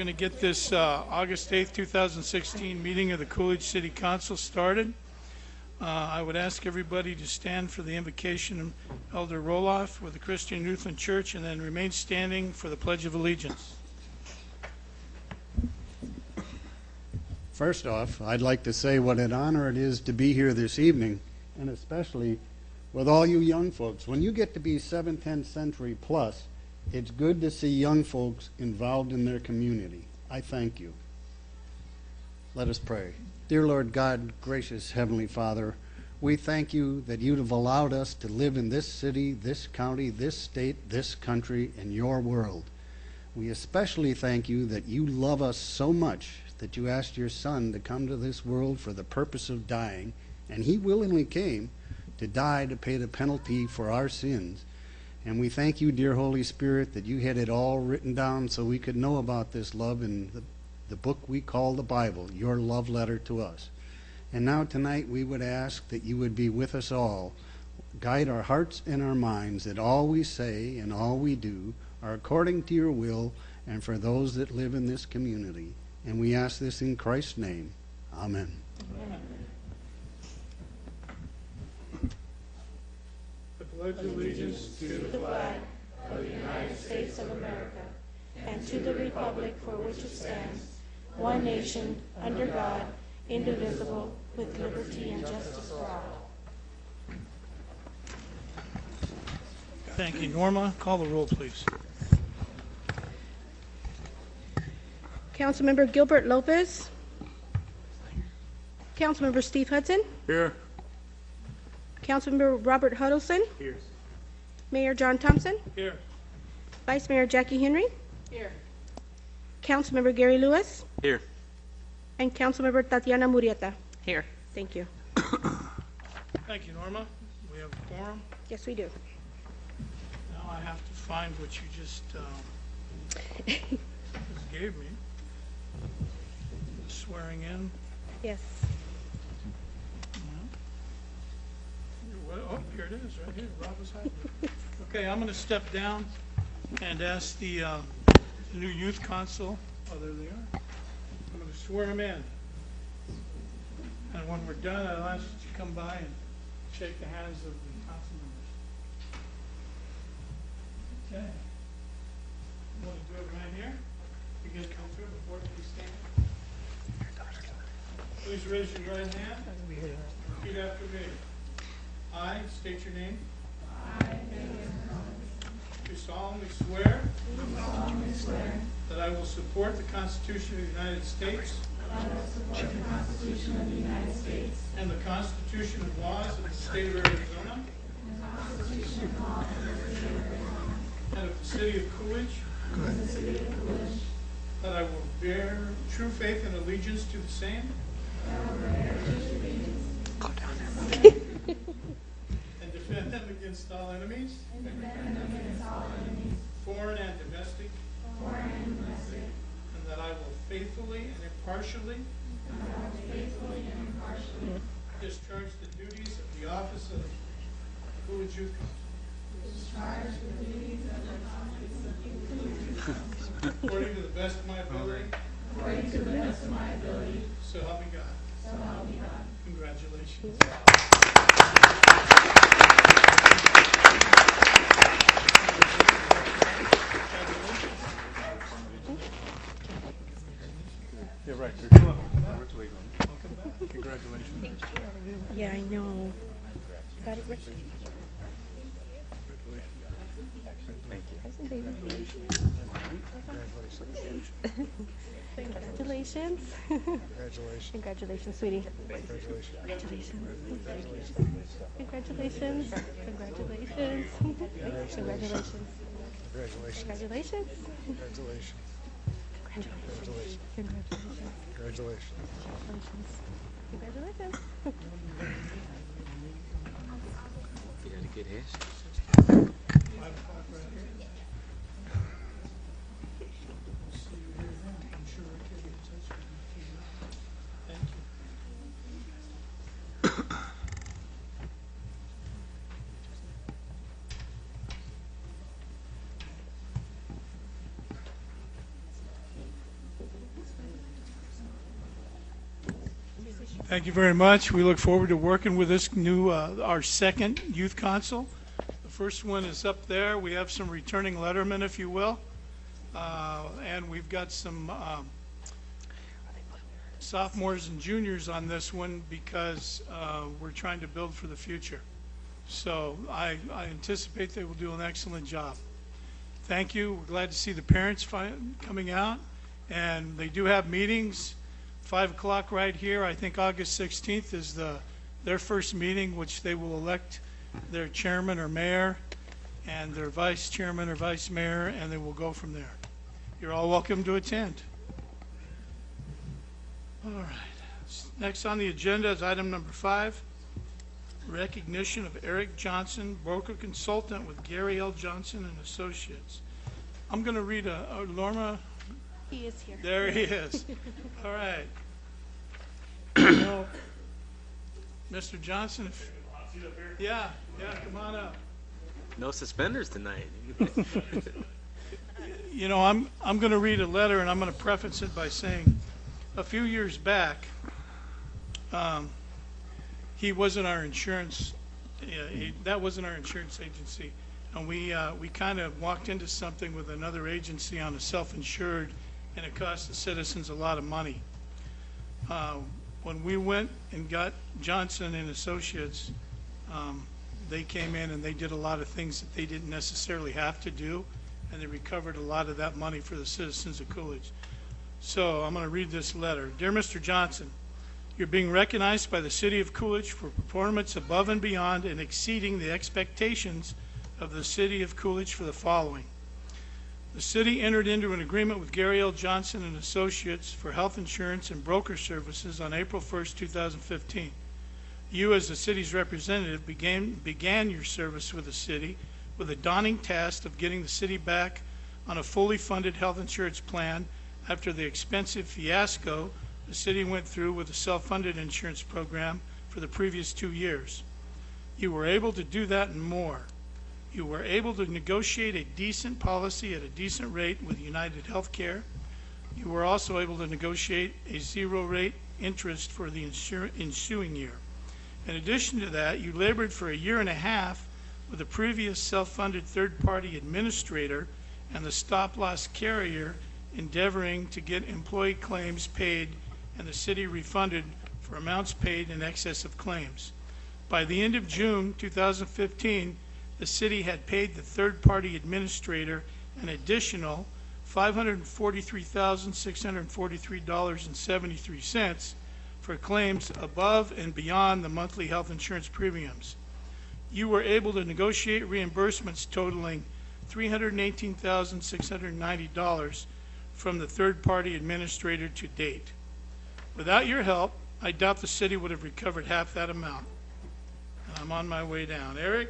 going to get this August 8th, 2016 meeting of the Coolidge City Council started. I would ask everybody to stand for the invocation of Elder Roloff with the Christian Lutheran Church and then remain standing for the Pledge of Allegiance. First off, I'd like to say what an honor it is to be here this evening, and especially with all you young folks. When you get to be 7th, 10th century plus, it's good to see young folks involved in their community. I thank you. Let us pray. Dear Lord God, gracious Heavenly Father, we thank you that you have allowed us to live in this city, this county, this state, this country, and your world. We especially thank you that you love us so much that you asked your Son to come to this world for the purpose of dying, and he willingly came to die to pay the penalty for our sins. And we thank you, dear Holy Spirit, that you had it all written down so we could know about this love in the book we call the Bible, your love letter to us. And now tonight we would ask that you would be with us all, guide our hearts and our minds, that all we say and all we do are according to your will and for those that live in this community. And we ask this in Christ's name. Amen. Amen. I pledge allegiance to the flag of the United States of America and to the republic for which it stands, one nation, under God, indivisible, with liberty and justice for all. Thank you. Norma, call the roll, please. Councilmember Gilbert Lopez. Councilmember Steve Hudson. Here. Councilmember Robert Huddleston. Here. Mayor John Thompson. Here. Vice Mayor Jackie Henry. Here. Councilmember Gary Lewis. Here. And Councilmember Tatiana Murrieta. Here. Thank you. Thank you, Norma. We have a quorum. Yes, we do. Now I have to find what you just gave me. Swearing in. Yes. Oh, here it is, right here. Rob was hiding it. Okay, I'm going to step down and ask the new youth council. Oh, there they are. I'm going to swear them in. And when we're done, I'll ask you to come by and shake the hands of the council members. Okay. You want to do it right here? You guys come through before you stand. Please raise your right hand. Repeat after me. I state your name. Do solemnly swear that I will support the Constitution of the United States and the Constitution and laws of the state of Arizona and of the city of Coolidge, that I will bear true faith and allegiance to the same and defend them against all enemies, foreign and domestic, and that I will faithfully and impartially discharge the duties of the office of Coolidge Youth Council according to the best of my ability. So help me God. Congratulations. Yeah, right. Congratulations. Yeah, I know. Got it right. Thank you. Congratulations. Congratulations. Congratulations, sweetie. Congratulations. Congratulations. Congratulations. Congratulations. Congratulations. Congratulations. Congratulations. Congratulations. Congratulations. Congratulations. Congratulations. Congratulations. You got a good hair. 5 o'clock right here. See you here then. I'm sure I can get in touch with you. Thank you. Thank you very much. We look forward to working with this new, our second youth council. The first one is up there. We have some returning lettermen, if you will. And we've got some sophomores and juniors on this one because we're trying to build for the future. So I anticipate they will do an excellent job. Thank you. We're glad to see the parents coming out. And they do have meetings, 5 o'clock right here. I think August 16th is their first meeting, which they will elect their chairman or mayor and their vice chairman or vice mayor, and they will go from there. You're all welcome to attend. All right. Next on the agenda is item number 5, recognition of Eric Johnson, broker consultant with Gary L. Johnson and Associates. I'm going to read Lorna. He is here. There he is. All right. So, Mr. Johnson, yeah, come on up. No suspenders tonight. You know, I'm going to read a letter, and I'm going to preface it by saying, a few years back, he wasn't our insurance. That wasn't our insurance agency, and we kind of walked into something with another agency on a self-insured, and it cost the citizens a lot of money. When we went and got Johnson and Associates, they came in and they did a lot of things that they didn't necessarily have to do, and they recovered a lot of that money for the citizens of Coolidge. So I'm going to read this letter. Dear Mr. Johnson, you're being recognized by the City of Coolidge for performance above and beyond and exceeding the expectations of the City of Coolidge for the following. The city entered into an agreement with Gary L. Johnson and Associates for health insurance and broker services on April 1st, 2015. You, as the city's representative, began your service with the city with a daunting task of getting the city back on a fully funded health insurance plan after the expensive fiasco the city went through with a self-funded insurance program for the previous 2 years. You were able to do that and more. You were able to negotiate a decent policy at a decent rate with United Healthcare. You were also able to negotiate a zero-rate interest for the ensuing year. In addition to that, you labored for a year and a half with a previous self-funded third-party administrator and the stop-loss carrier endeavoring to get employee claims paid and the city refunded for amounts paid in excess of claims. By the end of June 2015, the city had paid the third-party administrator an additional $543,643.73 for claims above and beyond the monthly health insurance premiums. You were able to negotiate reimbursements totaling $318,690 from the third-party administrator to date. Without your help, I doubt the city would have recovered half that amount. And I'm on my way down. Eric,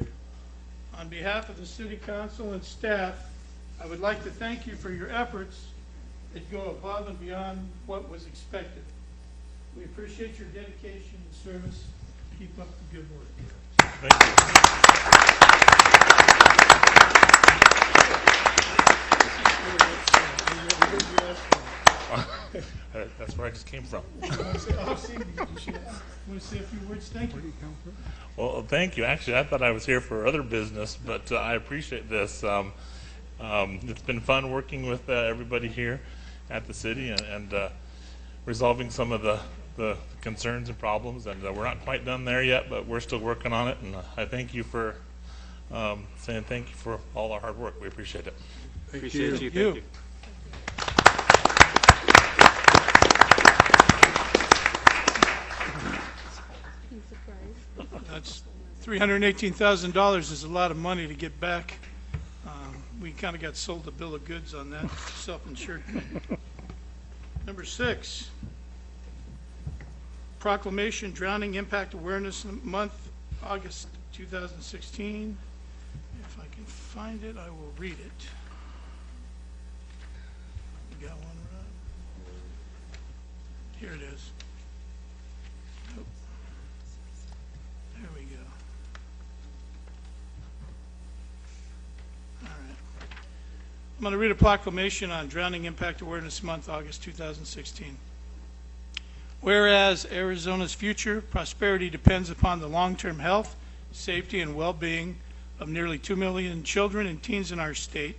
on behalf of the City Council and staff, I would like to thank you for your efforts that go above and beyond what was expected. We appreciate your dedication and service. Keep up the good work. Thank you. That's where I just came from. You want to say a few words? Thank you. Where do you come from? Well, thank you. Actually, I thought I was here for other business, but I appreciate this. It's been fun working with everybody here at the city and resolving some of the concerns and problems. And we're not quite done there yet, but we're still working on it. And I thank you for saying thank you for all our hard work. We appreciate it. Appreciate you. Thank you. That's $318,000 is a lot of money to get back. We kind of got sold a bill of goods on that self-insured thing. Number 6, proclamation Drowning Impact Awareness Month, August 2016. If I can find it, I will read it. You got one, Rod? Here it is. Nope. There we go. All right. I'm going to read a proclamation on Drowning Impact Awareness Month, August 2016. Whereas Arizona's future prosperity depends upon the long-term health, safety, and well-being of nearly 2 million children and teens in our state.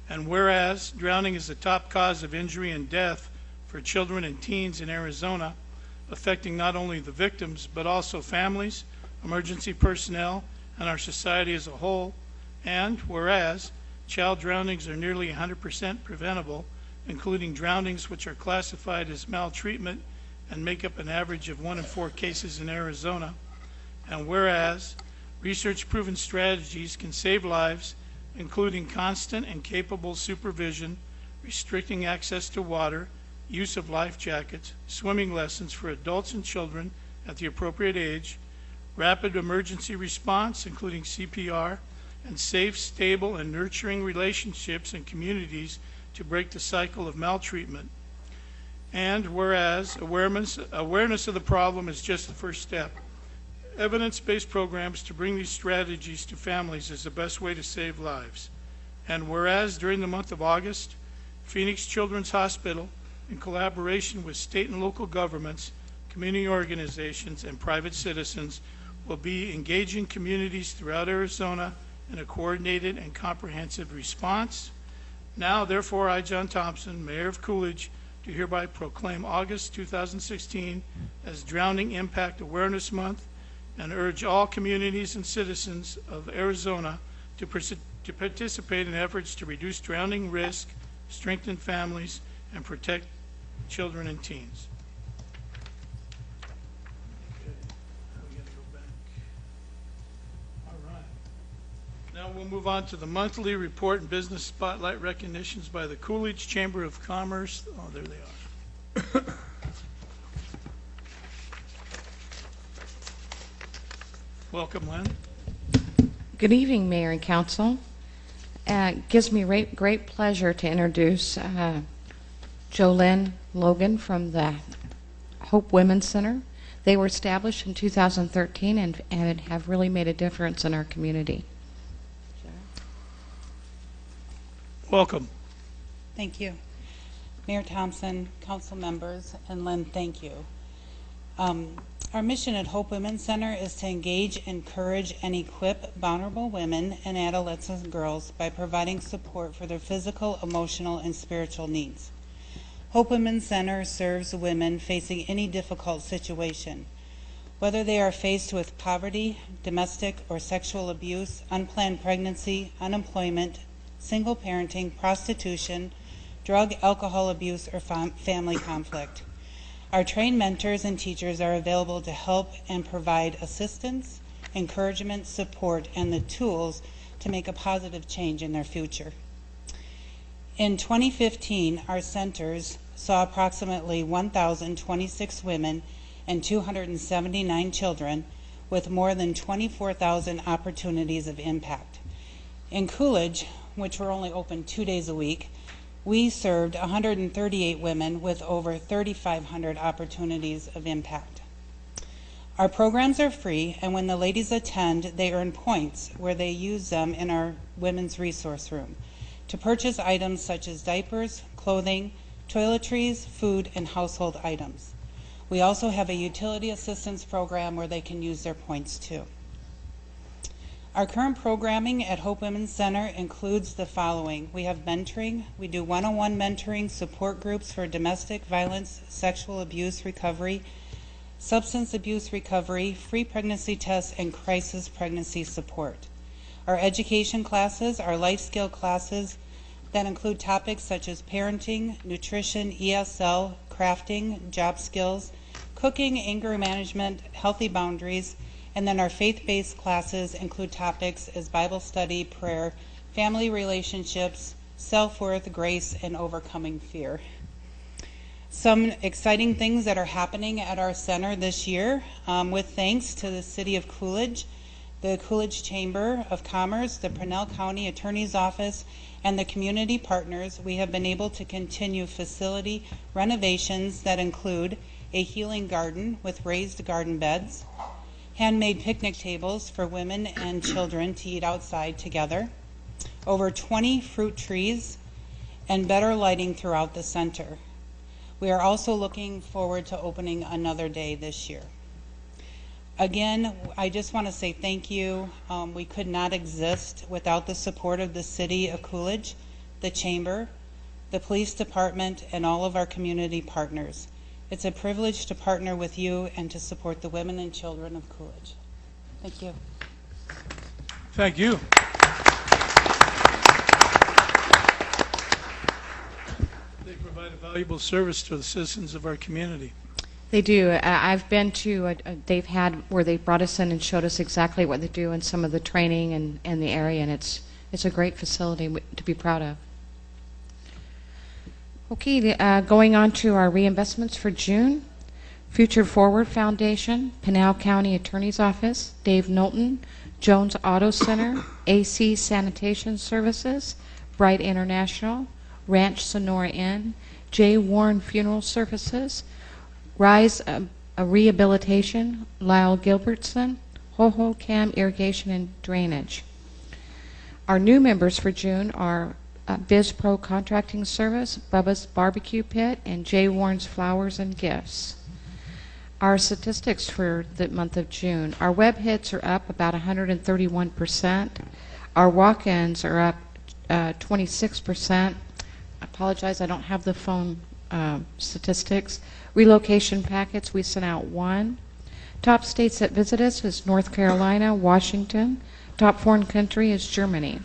And whereas drowning is the top cause of injury and death for children and teens in Arizona, affecting not only the victims but also families, emergency personnel, and our society as a whole. And whereas child drownings are nearly 100% preventable, including drownings which are classified as maltreatment and make up an average of 1 in 4 cases in Arizona. And whereas research-proven strategies can save lives, including constant and capable supervision, restricting access to water, use of life jackets, swimming lessons for adults and children at the appropriate age, rapid emergency response, including CPR, and safe, stable, and nurturing relationships and communities to break the cycle of maltreatment. And whereas awareness of the problem is just the first step, evidence-based programs to bring these strategies to families is the best way to save lives. And whereas during the month of August, Phoenix Children's Hospital, in collaboration with state and local governments, community organizations, and private citizens, will be engaging communities throughout Arizona in a coordinated and comprehensive response. Now, therefore, I, John Thompson, Mayor of Coolidge, do hereby proclaim August 2016 as Drowning Impact Awareness Month and urge all communities and citizens of Arizona to participate in efforts to reduce drowning risk, strengthen families, and protect children and teens. Okay, we gotta go back. All right. Now we'll move on to the monthly report and business spotlight recognitions by the Coolidge Chamber of Commerce. Oh, there they are. Welcome, Lynn. Good evening, Mayor and Council. It gives me great pleasure to introduce Jolynn Logan from the Hope Women's Center. They were established in 2013 and have really made a difference in our community. Welcome. Thank you. Mayor Thompson, council members, and Lynn, thank you. Our mission at Hope Women's Center is to engage, encourage, and equip vulnerable women and adolescent girls by providing support for their physical, emotional, and spiritual needs. Hope Women's Center serves women facing any difficult situation, whether they are faced with poverty, domestic or sexual abuse, unplanned pregnancy, unemployment, single parenting, prostitution, drug, alcohol abuse, or family conflict. Our trained mentors and teachers are available to help and provide assistance, encouragement, support, and the tools to make a positive change in their future. In 2015, our centers saw approximately 1,026 women and 279 children with more than 24,000 opportunities of impact. In Coolidge, which were only open 2 days a week, we served 138 women with over 3,500 opportunities of impact. Our programs are free, and when the ladies attend, they earn points where they use them in our women's resource room to purchase items such as diapers, clothing, toiletries, food, and household items. We also have a utility assistance program where they can use their points too. Our current programming at Hope Women's Center includes the following. We have mentoring. We do one-on-one mentoring, support groups for domestic violence, sexual abuse recovery, substance abuse recovery, free pregnancy tests, and crisis pregnancy support. Our education classes are life skill classes that include topics such as parenting, nutrition, ESL, crafting, job skills, cooking, anger management, healthy boundaries. And then our faith-based classes include topics as Bible study, prayer, family relationships, self-worth, grace, and overcoming fear. Some exciting things that are happening at our center this year, with thanks to the City of Coolidge, the Coolidge Chamber of Commerce, the Pinell County Attorney's Office, and the community partners, we have been able to continue facility renovations that include a healing garden with raised garden beds, handmade picnic tables for women and children to eat outside together, over 20 fruit trees, and better lighting throughout the center. We are also looking forward to opening another day this year. Again, I just want to say thank you. We could not exist without the support of the City of Coolidge, the Chamber, the Police Department, and all of our community partners. It's a privilege to partner with you and to support the women and children of Coolidge. Thank you. Thank you. They provide a valuable service to the citizens of our community. They do. I've been to, they've had where they brought us in and showed us exactly what they do and some of the training and the area, and it's a great facility to be proud of. Okay, going on to our reinvestments for June. Future Forward Foundation, Pinal County Attorney's Office, Dave Knowlton, Jones Auto Center, AC Sanitation Services, Bright International, Ranch Sonora Inn, J. Warren Funeral Services, Rise Rehabilitation, Lyle Gilbertson, Ho-Ho Cam Irrigation and Drainage. Our new members for June are Biz Pro Contracting Service, Bubba's Barbecue Pit, and J. Warren's Flowers and Gifts. Our statistics for the month of June. Our web hits are up about 131%. Our walk-ins are up 26%. I apologize, I don't have the phone statistics. Relocation packets, we sent out 1. Top states that visit us is North Carolina, Washington. Top foreign country is Germany.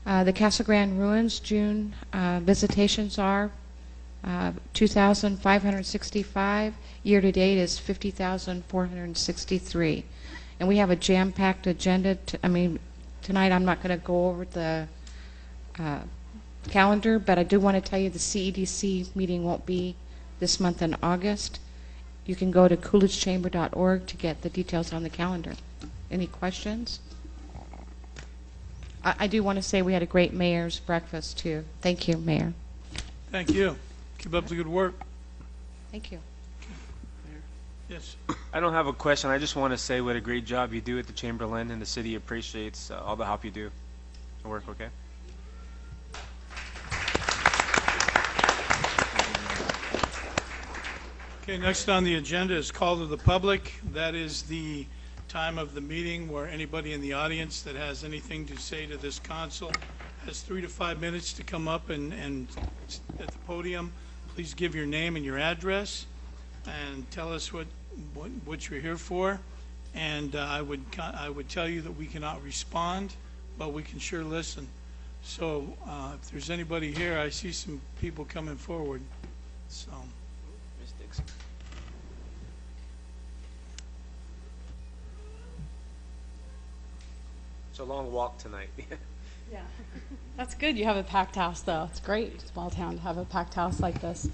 The Casa Grande Ruins, June visitations are 2,565. Year to date is 50,463. And we have a jam-packed agenda. Tonight I'm not going to go over the calendar, but I do want to tell you the CEDC meeting won't be this month in August. You can go to coolidgechamber.org to get the details on the calendar. Any questions? I do want to say we had a great mayor's breakfast, too. Thank you, Mayor. Thank you. Keep up the good work. Thank you. Yes. I don't have a question. I just want to say what a great job you do at the Chamberlain, and the city appreciates all the help you do. The work, okay? Okay, next on the agenda is call to the public. That is the time of the meeting where anybody in the audience that has anything to say to this council has 3 to 5 minutes to come up and at the podium. Please give your name and your address and tell us what you're here for. And I would tell you that we cannot respond, but we can sure listen. So if there's anybody here, I see some people coming forward. So. Ms. Dixon. It's a long walk tonight. Yeah, that's good. You have a packed house, though. It's great, small town, to have a packed house like this.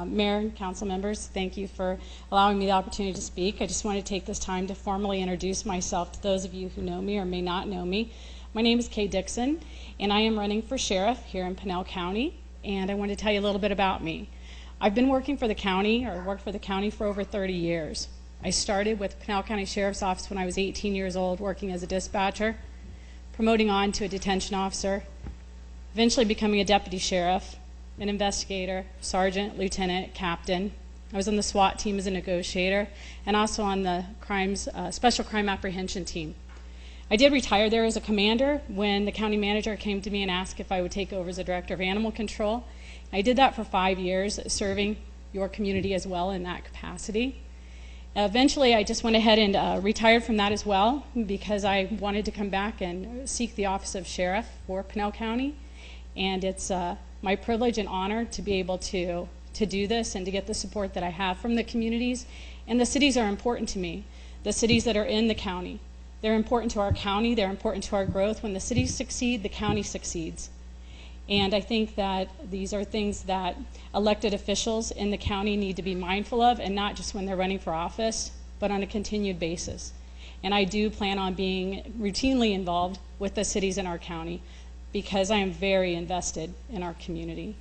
Mayor and council members, thank you for allowing me the opportunity to speak. I just want to take this time to formally introduce myself to those of you who know me or may not know me. My name is Kay Dixon, and I am running for sheriff here in Pinal County, and I want to tell you a little bit about me. I've been working for the county, or worked for the county for over 30 years. I started with Pinal County Sheriff's Office when I was 18 years old, working as a dispatcher, promoting on to a detention officer, eventually becoming a deputy sheriff, an investigator, sergeant, lieutenant, captain. I was on the SWAT team as a negotiator, and also on the special crime apprehension team. I did retire there as a commander when the county manager came to me and asked if I would take over as a director of animal control. I did that for 5 years, serving your community as well in that capacity. Eventually, I just went ahead and retired from that as well because I wanted to come back and seek the office of sheriff for Pinal County. And it's my privilege and honor to be able to do this and to get the support that I have from the communities. And the cities are important to me, the cities that are in the county. They're important to our county. They're important to our growth. When the cities succeed, the county succeeds. And I think that these are things that elected officials in the county need to be mindful of, and not just when they're running for office, but on a continued basis. And I do plan on being routinely involved with the cities in our county because I am very invested in our community.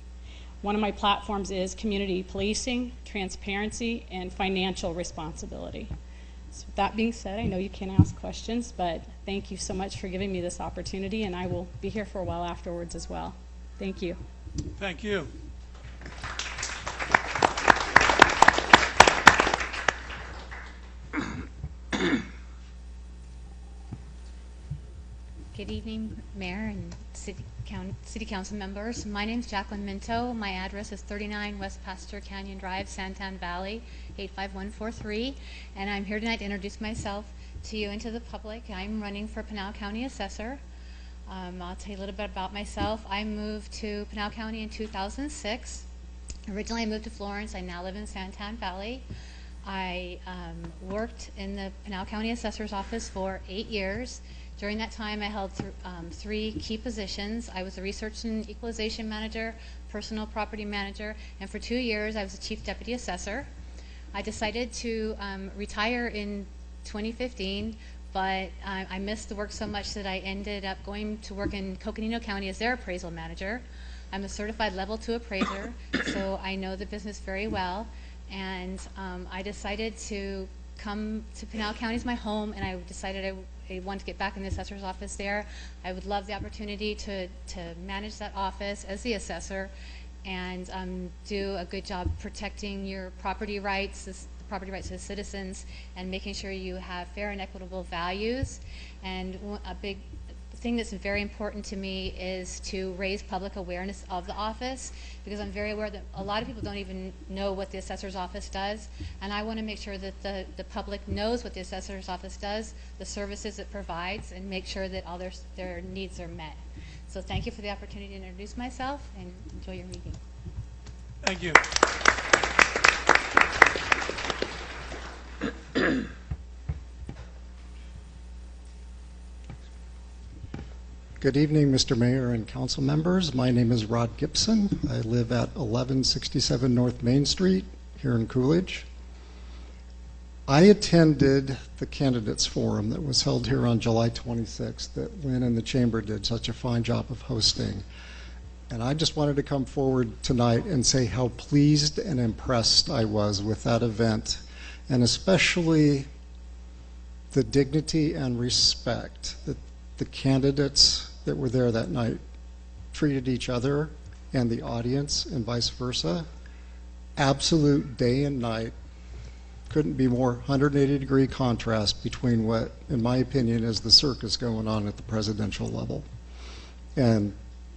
One of my platforms is community policing, transparency, and financial responsibility. So with that being said, I know you can't ask questions, but thank you so much for giving me this opportunity, and I will be here for a while afterwards as well. Thank you. Thank you. Good evening, Mayor and City Council members. My name is Jacqueline Minto. My address is 39 West Pasture Canyon Drive, Santan Valley, 85143. And I'm here tonight to introduce myself to you and to the public. I'm running for Pinal County Assessor. I'll tell you a little bit about myself. I moved to Pinal County in 2006. Originally, I moved to Florence. I now live in Santan Valley. I worked in the Pinal County Assessor's Office for 8 years. During that time, I held 3 key positions. I was a Research and Equalization Manager, Personal Property Manager, and for 2 years, I was the Chief Deputy Assessor. I decided to retire in 2015, but I missed the work so much that I ended up going to work in Coconino County as their appraisal manager. I'm a certified level 2 appraiser, so I know the business very well. And I decided to come to Pinal County as my home, and I decided I wanted to get back in the assessor's office there. I would love the opportunity to manage that office as the assessor and do a good job protecting your property rights, the property rights of the citizens, and making sure you have fair and equitable values. And a big thing that's very important to me is to raise public awareness of the office, because I'm very aware that a lot of people don't even know what the assessor's office does, and I want to make sure that the public knows what the assessor's office does, the services it provides, and make sure that all their needs are met. So thank you for the opportunity to introduce myself, and enjoy your meeting. Thank you. Good evening, Mr. Mayor and council members. My name is Rod Gibson. I live at 1167 North Main Street here in Coolidge. I attended the candidates forum that was held here on July 26th that Lynn and the Chamber did such a fine job of hosting. And I just wanted to come forward tonight and say how pleased and impressed I was with that event, and especially the dignity and respect that the candidates that were there that night treated each other and the audience and vice versa. Absolute day and night. Couldn't be more 180-degree contrast between what, in my opinion, is the circus going on at the presidential level. And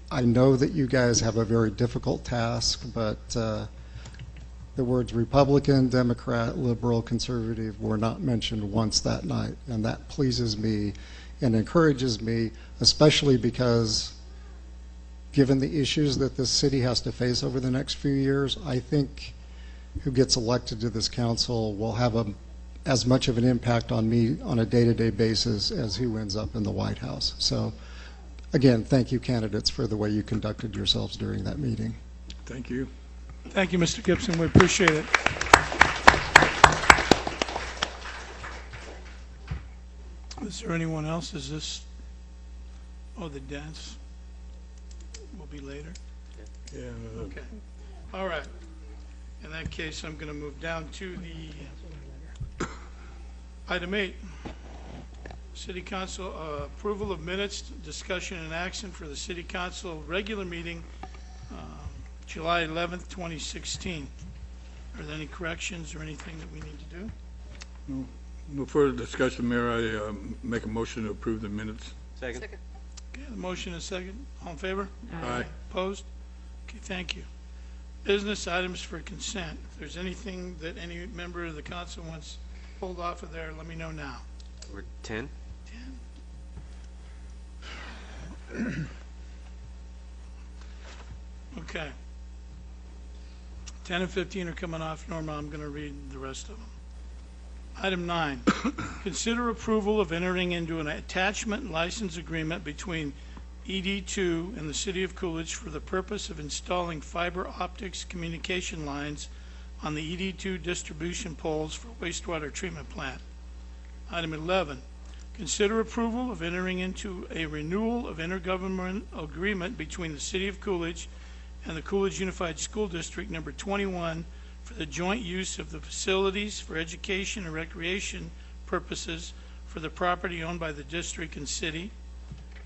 I know that you guys have a very difficult task, but the words Republican, Democrat, Liberal, Conservative were not mentioned once that night, and that pleases me and encourages me, especially because given the issues that this city has to face over the next few years, I think who gets elected to this council will have as much of an impact on me on a day-to-day basis as who ends up in the White House. So again, thank you, candidates, for the way you conducted yourselves during that meeting. Thank you. Thank you, Mr. Gibson. We appreciate it. Is there anyone else? Is this, oh, the dance will be later? Yeah. Okay. All right. In that case, I'm going to move down to the item 8. City Council approval of minutes, discussion and action for the City Council regular meeting, July 11th, 2016. Are there any corrections or anything that we need to do? No. No further discussion, Mayor. I make a motion to approve the minutes. Second. Okay, the motion is second. All in favor? Aye. Opposed? Okay, thank you. Business items for consent. If there's anything that any member of the council wants pulled off of there, let me know now. We're 10. 10. Okay. 10 and 15 are coming off. Norma, I'm going to read the rest of them. Item 9, consider approval of entering into an attachment license agreement between ED2 and the City of Coolidge for the purpose of installing fiber optics communication lines on the ED2 distribution poles for wastewater treatment plant. Item 11, consider approval of entering into a renewal of intergovernmental agreement between the City of Coolidge and the Coolidge Unified School District number 21 for the joint use of the facilities for education and recreation purposes for the property owned by the district and city.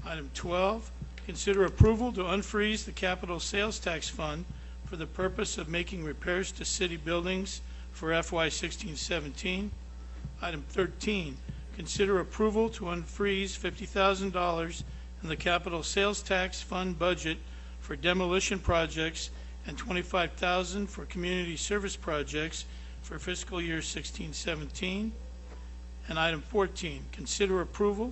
Item 12, consider approval to unfreeze the capital sales tax fund for the purpose of making repairs to city buildings for FY 16-17. Item 13, consider approval to unfreeze $50,000 in the capital sales tax fund budget for demolition projects and $25,000 for community service projects for fiscal year 16-17. And item 14, consider approval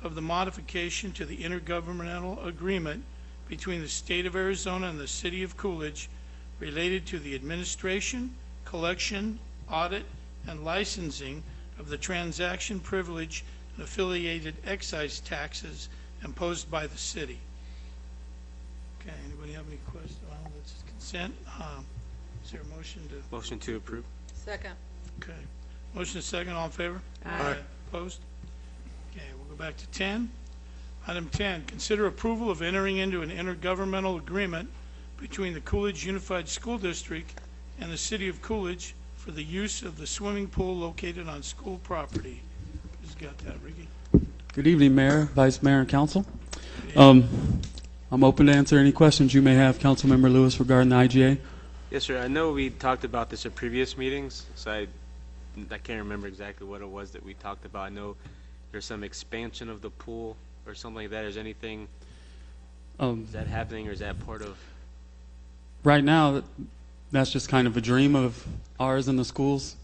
of the modification to the intergovernmental agreement between the state of Arizona and the city of Coolidge related to the administration, collection, audit, and licensing of the transaction privilege and affiliated excise taxes imposed by the city. Okay, anybody have any questions? Well, that's consent. Is there a motion to? Motion to approve. Second. Okay. Motion is second. All in favor? Aye. Opposed? Okay, we'll go back to 10. Item 10, consider approval of entering into an intergovernmental agreement between the Coolidge Unified School District and the City of Coolidge for the use of the swimming pool located on school property. Who's got that, Ricky? Good evening, Mayor, Vice Mayor, and Council. I'm open to answer any questions you may have, Councilmember Lewis, regarding the IGA. Yes, sir. I know we talked about this at previous meetings, so I can't remember exactly what it was that we talked about. I know there's some expansion of the pool or something like that. Is anything, is that happening, or is that part of? Right now, that's just kind of a dream of ours in the schools.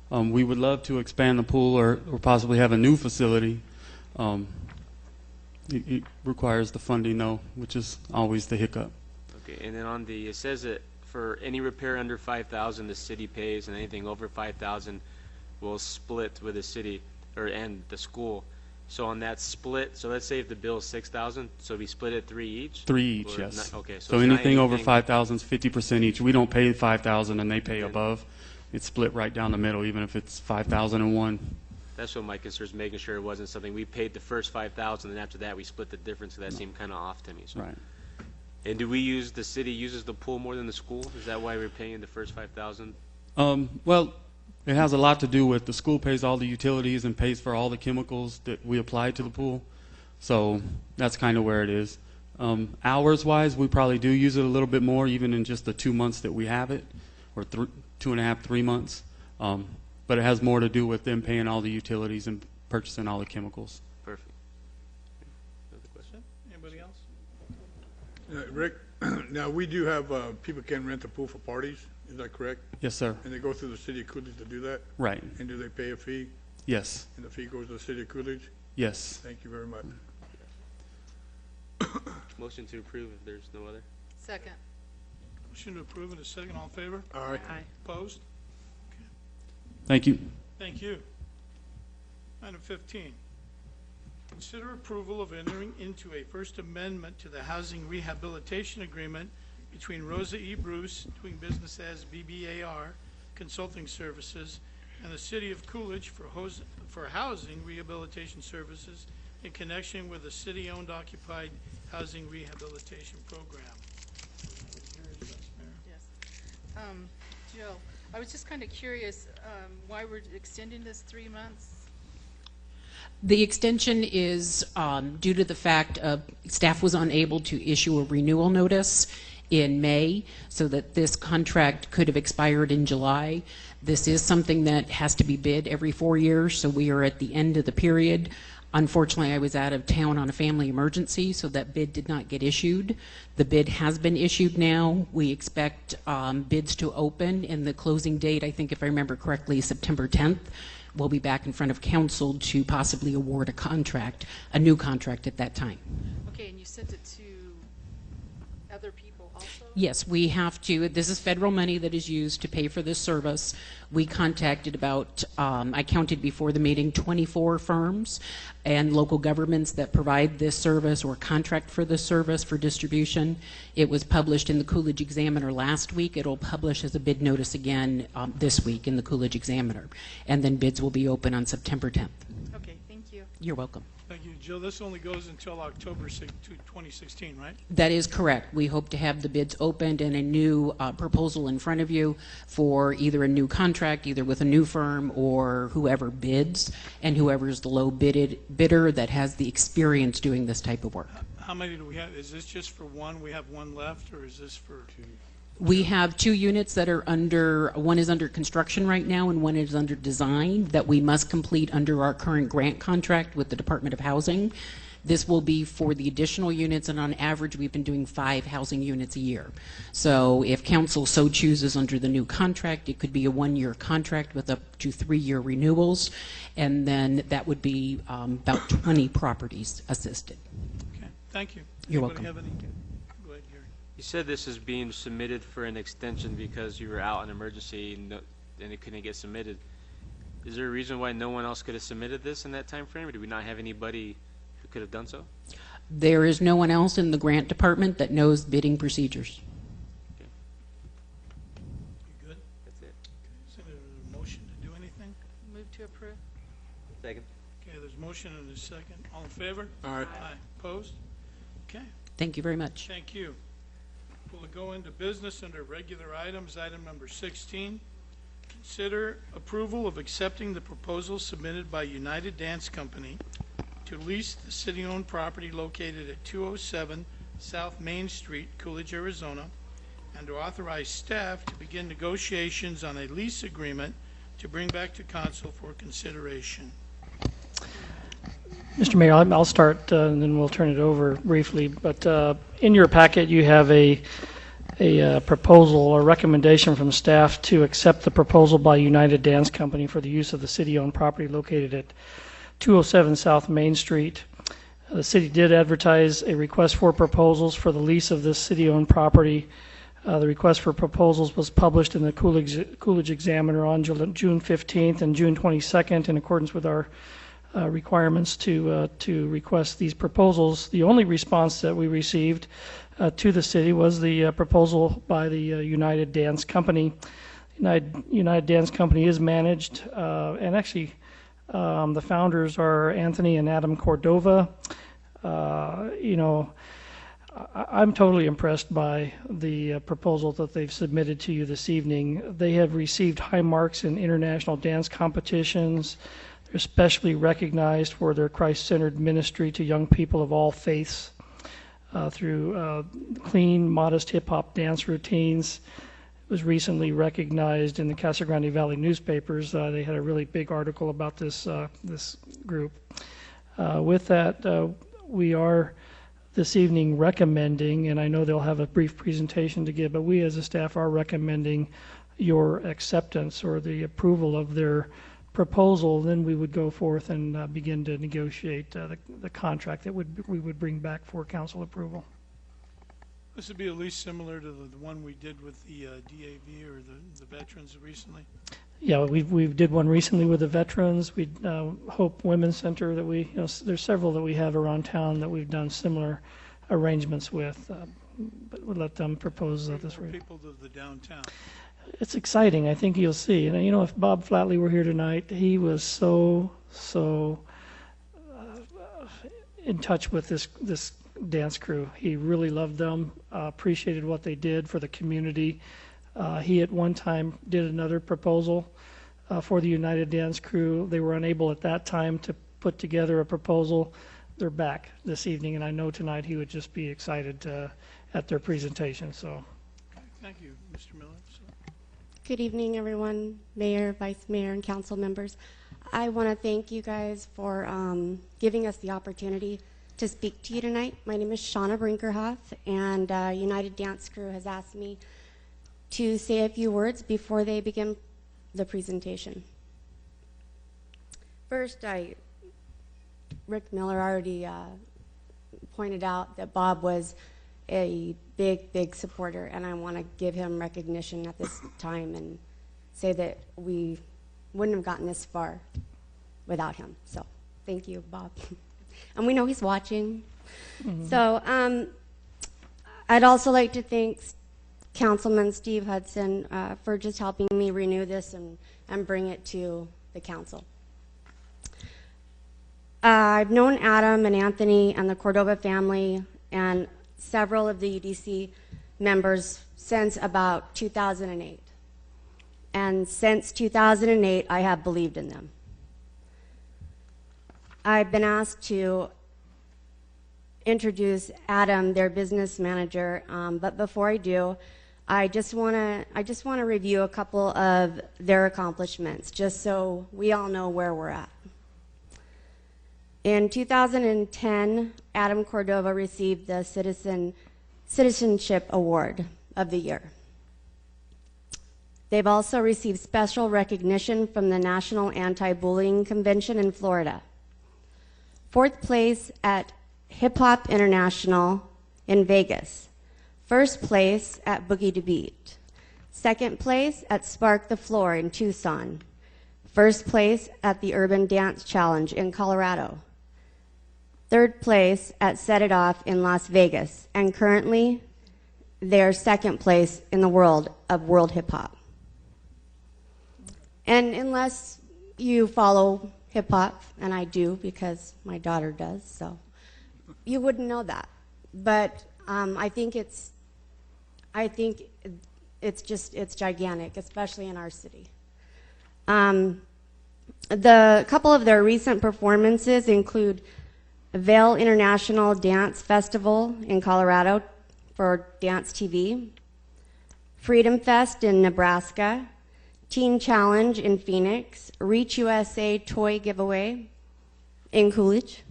We would love to expand the pool or possibly have a new facility. It requires the funding, though, which is always the hiccup. Okay, and then on the, it says that for any repair under 5,000, the city pays, and anything over 5,000 will split with the city and the school. So on that split, so let's say if the bill is 6,000, so we split it 3 each. 3 each, Or yes. not, okay, So anything over 5,000 is 50% each. We don't pay 5,000 and they pay above. It's split right down the middle, even if it's 5,001. That's what my concern is, making sure it wasn't something we paid the first 5,000, and after that we split the difference. So that seemed kind of off to me. So. Right. And do we use, the city uses the pool more than the school? Is that why we're paying the first 5,000? Well, it has a lot to do with the school pays all the utilities and pays for all the chemicals that we apply to the pool. So that's kind of where it is. Hours-wise, we probably do use it a little bit more, even in just the 2 months that we have it, or 2.5, 3 months. But it has more to do with them paying all the utilities and purchasing all the chemicals. Perfect. Another question? Anybody else? Rick, now we do have, people can rent the pool for parties, is that correct? Yes, sir. And they go through the city of Coolidge to do that? Right. And do they pay a fee? Yes. And the fee goes to the city of Coolidge? Yes. Thank you very much. Motion to approve if there's no other. Second. Motion to approve in a second. All in favor? Aye. Opposed? Thank you. Thank you. Item 15, consider approval of entering into a First Amendment to the Housing Rehabilitation Agreement between Rosa E. Bruce, doing business as BBAR Consulting Services, and the City of Coolidge for housing rehabilitation services in connection with the city-owned occupied housing rehabilitation program. Yes. Jill, I was just kind of curious why we're extending this 3 months. The extension is due to the fact staff was unable to issue a renewal notice in May, so that this contract could have expired in July. This is something that has to be bid every 4 years, so we are at the end of the period. Unfortunately, I was out of town on a family emergency, so that bid did not get issued. The bid has been issued now. We expect bids to open, and the closing date, I think if I remember correctly, is September 10th. We'll be back in front of council to possibly award a new contract at that time. Okay, and you sent it to other people also? Yes, we have to. This is federal money that is used to pay for this service. We contacted about, I counted before the meeting, 24 firms and local governments that provide this service or contract for this service for distribution. It was published in the Coolidge Examiner last week. It'll publish as a bid notice again this week in the Coolidge Examiner. And then bids will be open on September 10th. Okay, thank you. You're welcome. Thank you, Jill. This only goes until October 2016, right? That is correct. We hope to have the bids opened and a new proposal in front of you for either a new contract, either with a new firm or whoever bids, and whoever is the low bidder that has the experience doing this type of work. How many do we have? Is this just for one? We have one left, or is this for two? We have 2 units that are one is under construction right now and one is under design that we must complete under our current grant contract with the Department of Housing. This will be for the additional units, and on average, we've been doing 5 housing units a year. So if council so chooses under the new contract, it could be a 1-year contract with up to 3-year renewals, and then that would be about 20 properties assisted. Okay, thank you. You're Anybody welcome. have any? Go ahead, Gary. You said this is being submitted for an extension because you were out in emergency and it couldn't get submitted. Is there a reason why no one else could have submitted this in that time frame, or do we not have anybody who could have done so? There is no one else in the grant department that knows bidding procedures. You good? That's it. Is there a motion to do anything? Move to approve. Second. Okay, there's motion and a second. All in favor? Aye. Aye. Opposed? Okay, Thank you very much. thank you. We'll go into business under regular items. Item number 16. Consider approval of accepting the proposal submitted by United Dance Company to lease the city-owned property located at 207 South Main Street, Coolidge, Arizona, and to authorize staff to begin negotiations on a lease agreement to bring back to council for consideration. Mr. Mayor, I'll start and then we'll turn it over briefly. But in your packet, you have a proposal or recommendation from staff to accept the proposal by United Dance Company for the use of the city-owned property located at 207 South Main Street. The city did advertise a request for proposals for the lease of this city-owned property. The request for proposals was published in the Coolidge Examiner on June 15th and June 22nd in accordance with our requirements to request these proposals. The only response that we received to the city was the proposal by the United Dance Company. United Dance Company is managed, and actually the founders are Anthony and Adam Cordova. I'm totally impressed by the proposal that they've submitted to you this evening. They have received high marks in international dance competitions. They're especially recognized for their Christ-centered ministry to young people of all faiths through clean, modest hip-hop dance routines. It was recently recognized in the Casa Grande Valley newspapers. They had a really big article about this group. With that, we are this evening recommending, and I know they'll have a brief presentation to give, but we as a staff are recommending your acceptance or the approval of their proposal. Then we would go forth and begin to negotiate the contract that we would bring back for council approval. This would be at least similar to the one we did with the DAV or the veterans recently. Yeah, we did one recently with the veterans. We Hope Women's Center that there's several that we have around town that we've done similar arrangements with, but we'll let them propose this. For people of the downtown. It's exciting. I think you'll see. And if Bob Flatley were here tonight, he was so in touch with this dance crew. He really loved them, appreciated what they did for the community. He at one time did another proposal for the United Dance Crew. They were unable at that time to put together a proposal. They're back this evening, and I know tonight he would just be excited at their presentation. So, Okay, thank you, Mr. Miller. Good evening, everyone, Mayor, Vice Mayor, and council members. I want to thank you guys for giving us the opportunity to speak to you tonight. My name is Shauna Brinkerhoff, and United Dance Crew has asked me to say a few words before they begin the presentation. First, Rick Miller already pointed out that Bob was a big supporter, and I want to give him recognition at this time and say that we wouldn't have gotten this far without him. So thank you, Bob. And we know he's watching. Mm-hmm. So I'd also like to thank Councilman Steve Hudson for just helping me renew this and bring it to the council. I've known Adam and Anthony and the Cordova family and several of the UDC members since about 2008. And since 2008, I have believed in them. I've been asked to introduce Adam, their business manager, but before I do, I just want to review a couple of their accomplishments, just so we all know where we're at. In 2010, Adam Cordova received the Citizenship Award of the Year. They've also received special recognition from the National Anti-Bullying Convention in Florida. 4th place at Hip Hop International in Vegas. 1st place at Boogie to Beat. 2nd place at Spark the Floor in Tucson. 1st place at the Urban Dance Challenge in Colorado. 3rd place at Set It Off in Las Vegas. And currently, they're 2nd place in the world of world hip hop. And unless you follow hip hop, and I do because my daughter does, so you wouldn't know that. But I think it's gigantic, especially in our city. The couple of their recent performances include Vail International Dance Festival in Colorado for Dance TV, Freedom Fest in Nebraska, Teen Challenge in Phoenix, Reach USA Toy Giveaway in Coolidge,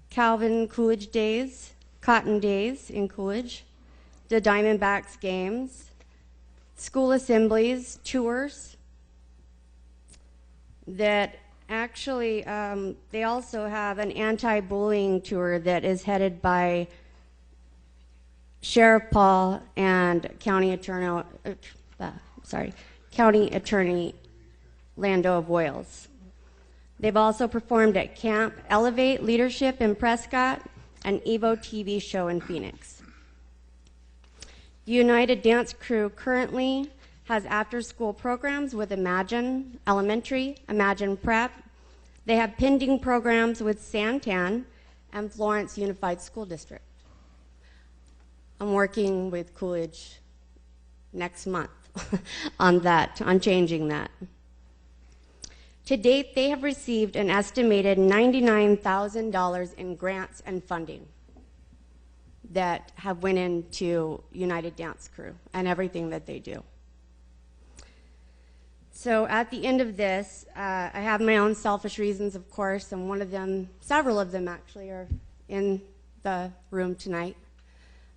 Calvin Coolidge Days, Cotton Days in Coolidge, the Diamondbacks games, school assemblies, tours that actually, they also have an anti-bullying tour that is headed by Sheriff Paul and County Attorney Lando of Wales. They've also performed at Camp Elevate Leadership in Prescott and Evo TV show in Phoenix. The United Dance Crew currently has after-school programs with Imagine Elementary, Imagine Prep. They have pending programs with Santan and Florence Unified School District. I'm working with Coolidge next month on that, on changing that. To date, they have received an estimated $99,000 in grants and funding that have went into United Dance Crew and everything that they do. So at the end of this, I have my own selfish reasons, of course, and one of them, several of them actually, are in the room tonight.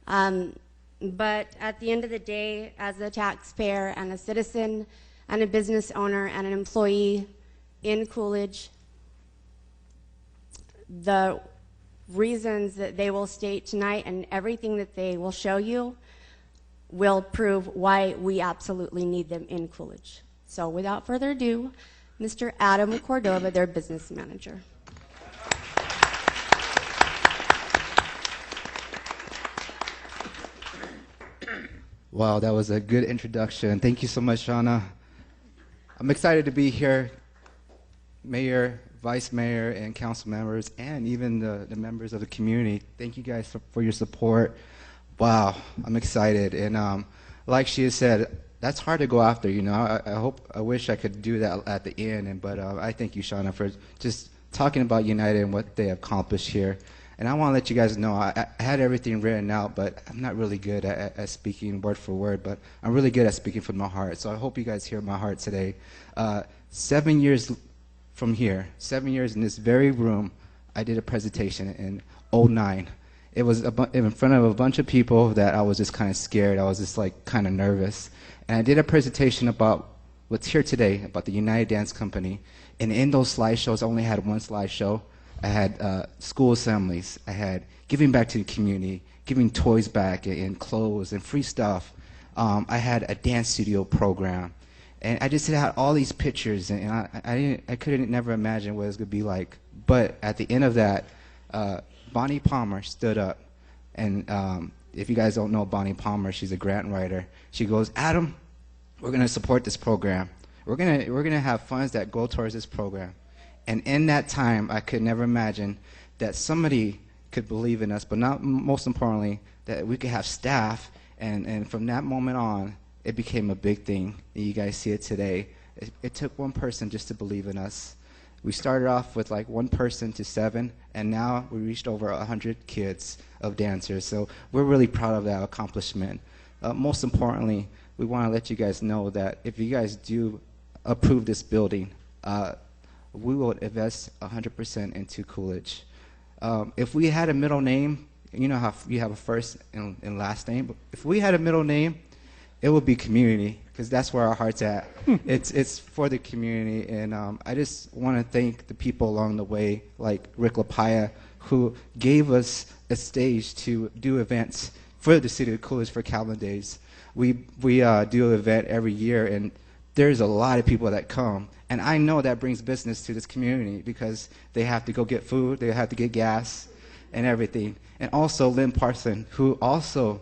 But at the end of the day, as a taxpayer and a citizen and a business owner and an employee in Coolidge, the reasons that they will state tonight and everything that they will show you will prove why we absolutely need them in Coolidge. So without further ado, Mr. Adam Cordova, their business manager. Wow, that was a good introduction. Thank you so much, Shauna. I'm excited to be here, Mayor, Vice Mayor, and council members, and even the members of the community. Thank you guys for your support. Wow, I'm excited. And like she has said, that's hard to go after, you know. I wish I could do that at the end, but I thank you, Shauna, for just talking about United and what they have accomplished here. And I want to let you guys know, I had everything written out, but I'm not really good at speaking word for word, but I'm really good at speaking from my heart. So I hope you guys hear my heart today. 7 years from here, 7 years in this very room, I did a presentation in '09. It was in front of a bunch of people that I was just kind of scared. I was just like kind of nervous. And I did a presentation about what's here today, about the United Dance Company. And in those slideshows, I only had one slideshow. I had school assemblies. I had giving back to the community, giving toys back and clothes and free stuff. I had a dance studio program. And I just had all these pictures, and I couldn't never imagine what it was going to be like. But at the end of that, Bonnie Palmer stood up. And if you guys don't know Bonnie Palmer, she's a grant writer. She goes, Adam, we're going to support this program. We're gonna have funds that go towards this program. And in that time, I could never imagine that somebody could believe in us, but not most importantly, that we could have staff. And from that moment on, it became a big thing. And you guys see it today. It took one person just to believe in us. We started off with like 1 person to 7, and now we reached over 100 kids of dancers. So we're really proud of that accomplishment. Most importantly, we want to let you guys know that if you guys do approve this building, we will invest 100% into Coolidge. If we had a middle name, you know how you have a first and last name, but if we had a middle name, it would be community, because that's where our heart's at. It's for the community, and I just want to thank the people along the way, like Rick LaPaya, who gave us a stage to do events for the city of Coolidge for Calvin Days. We do an event every year, and there's a lot of people that come, and I know that brings business to this community because they have to go get food, they have to get gas, and everything. And also Lynn Parson, who also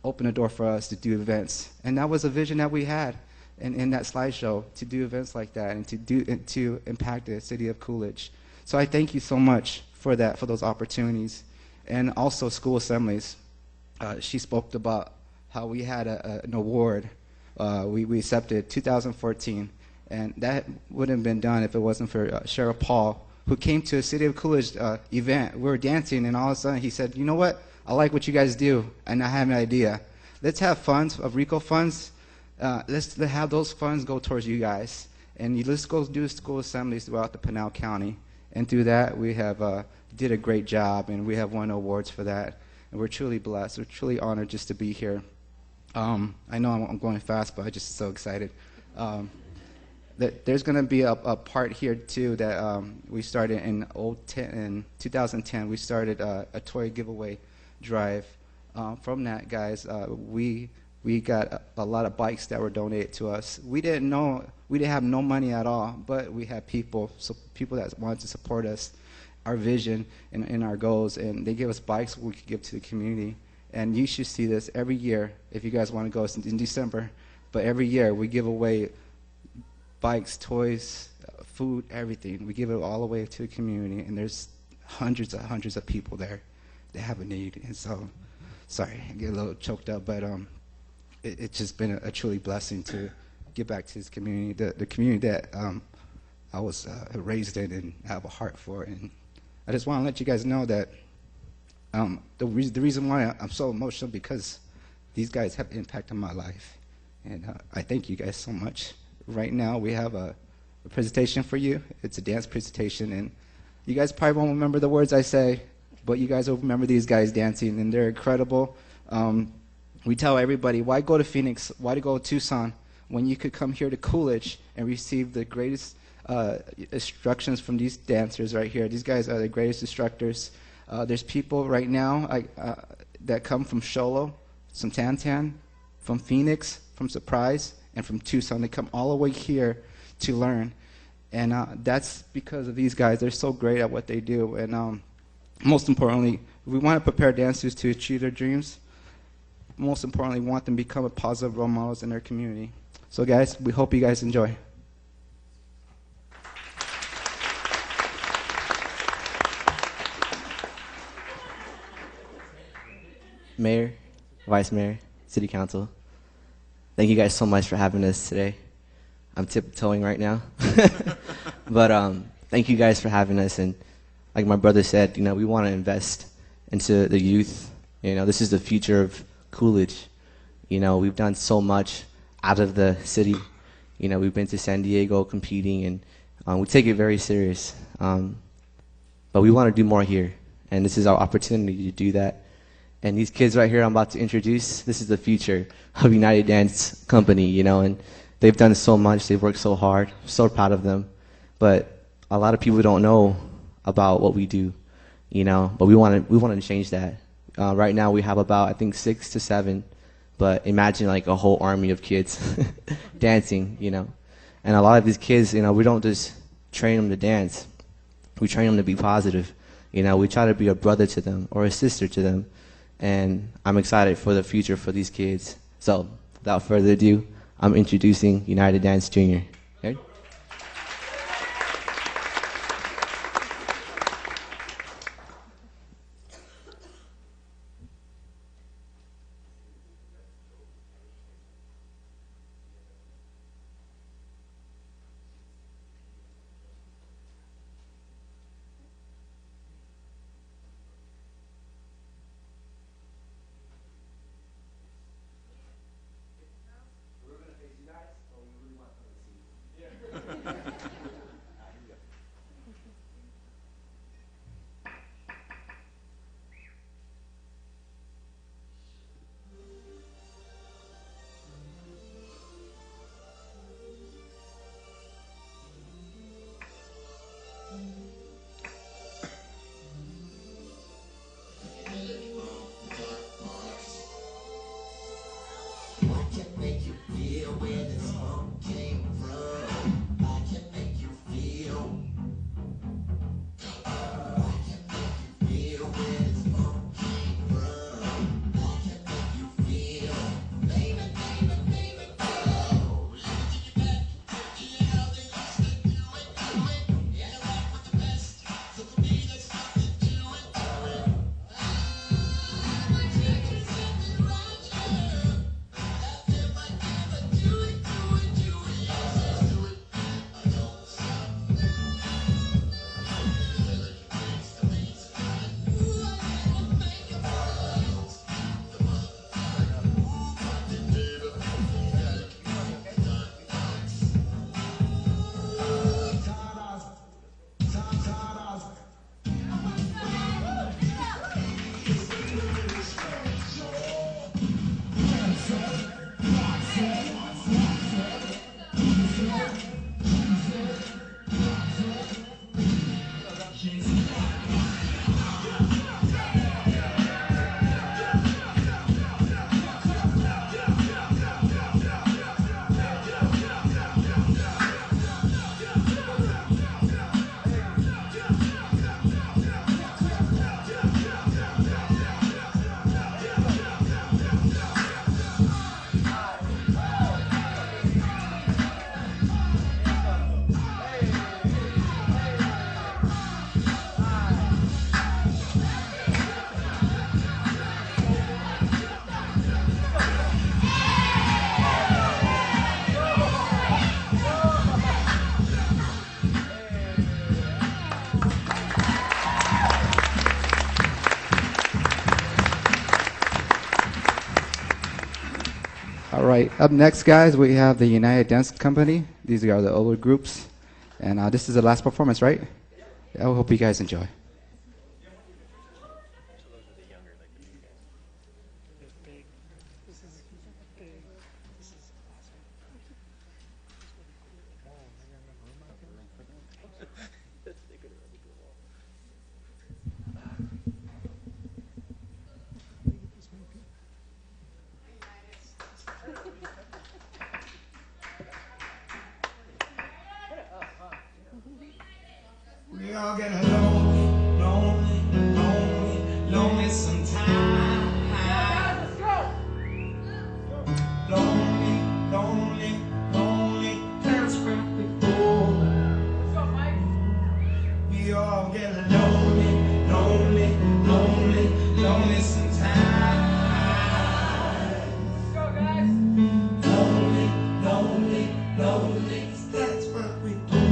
opened the door for us to do events, and that was a vision that we had in that slideshow, to do events like that and to impact the city of Coolidge. So I thank you so much for that, for those opportunities, and also school assemblies. She spoke about how we had an award. We accepted 2014, and that wouldn't have been done if it wasn't for Cheryl Paul, who came to a City of Coolidge event. We were dancing, and all of a sudden he said, you know what? I like what you guys do, and I have an idea. Let's have funds, of RICO funds. Let's have those funds go towards you guys. And let's go do school assemblies throughout the Pinal County. And through that, we have did a great job, and we have won awards for that. And we're truly blessed. We're truly honored just to be here. I know I'm going fast, but I'm just so excited. There's going to be a part here, too, that we started in 2010. We started a toy giveaway drive. From that, guys, we got a lot of bikes that were donated to us. We didn't have no money at all, but we had people that wanted to support us, our vision and our goals, and they gave us bikes we could give to the community. And you should see this every year if you guys want to go. It's in December, but every year we give away bikes, toys, food, everything. We give it all away to the community, and there's hundreds of people there that have a need. And so, sorry, I get a little choked up, but it's just been a truly blessing to give back to this community, the community that I was raised in and have a heart for. And I just want to let you guys know that the reason why I'm so emotional, because these guys have impact on my life. And I thank you guys so much. Right now we have a presentation for you. It's a dance presentation, and you guys probably won't remember the words I say, but you guys will remember these guys dancing, and they're incredible. We tell everybody, why go to Phoenix, why to go to Tucson, when you could come here to Coolidge and receive the greatest instructions from these dancers right here. These guys are the greatest instructors. There's people right now that come from Sholo, from Tantan, from Phoenix, from Surprise, and from Tucson. They come all the way here to learn. And that's because of these guys. They're so great at what they do. And most importantly, we want to prepare dancers to achieve their dreams. Most importantly, we want them to become a positive role models in their community. So guys, we hope you guys enjoy. Mayor, Vice Mayor, City Council, thank you guys so much for having us today. I'm tiptoeing right now. But thank you guys for having us. And like my brother said, we want to invest into the youth. This is the future of Coolidge. We've done so much out of the city. We've been to San Diego competing, and we take it very serious. But we want to do more here, and this is our opportunity to do that. And these kids right here I'm about to introduce, this is the future of United Dance Company, and they've done so much. They've worked so hard. I'm so proud of them. But a lot of people don't know about what we do, but we want to change that. Right now we have about, I think, 6 to 7, but imagine like a whole army of kids dancing, And a lot of these kids, we don't just train them to dance. We train them to be positive. We try to be a brother to them or a sister to them. And I'm excited for the future for these kids. So without further ado, I'm introducing United Dance Junior. Okay? right, up next, guys, we have the United Dance Company. These are the older groups. And this is the last performance, right? I hope you guys enjoy. We all get lonely, lonely, lonely, lonely sometimes. Lonely, lonely, lonely, that's what we all. We all get lonely, lonely, lonely, lonely sometimes. Lonely, lonely, lonely, that's what we do.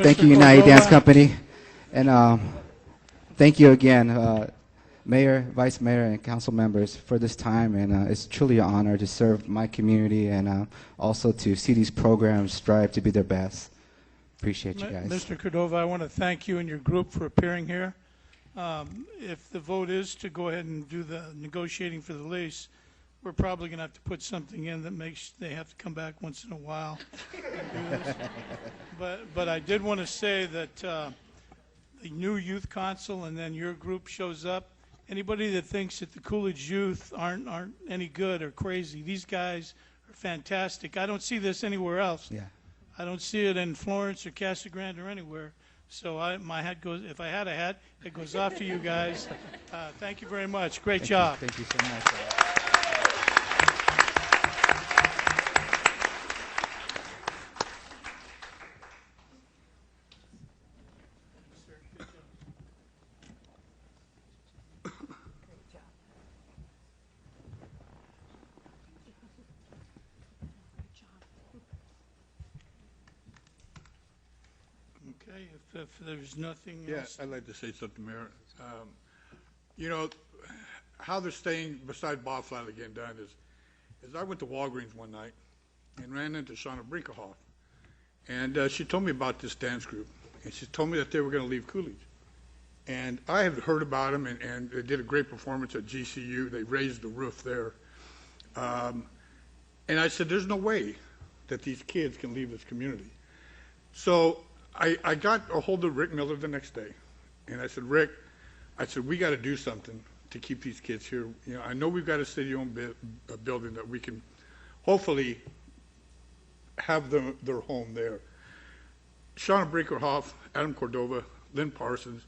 Thank you, United Dance Company. And thank you again, Mayor, Vice Mayor, and council members for this time, and it's truly an honor to serve my community and also to see these programs strive to be their best. Appreciate you guys. Mr. Cordova, I want to thank you and your group for appearing here. If the vote is to go ahead and do the negotiating for the lease, we're probably going to have to put something in that makes they have to come back once in a while and do this. But I did want to say that the new youth council and then your group shows up. Anybody that thinks that the Coolidge youth aren't any good or crazy, these guys are fantastic. I don't see this anywhere else. Yeah. I don't see it in Florence or Casa Grande or anywhere. So my hat goes, if I had a hat, it goes off to you guys. Thank you very much. Great job. Thank you so much. Okay, if there's nothing Yeah, else. I'd like to say something, Mayor. You know, how they're staying beside Bob Flanagan done is I went to Walgreens one night and ran into Shauna Brinkerhoff. And she told me about this dance group. And she told me that they were going to leave Coolidge. And I have heard about them, and they did a great performance at GCU. They raised the roof there. And I said, there's no way that these kids can leave this community. So I got a hold of Rick Miller the next day, and I said, Rick, we got to do something to keep these kids here. You know, I know we've got a city-owned building that we can hopefully have their home there. Shauna Brinkerhoff, Adam Cordova, Lynn Parsons,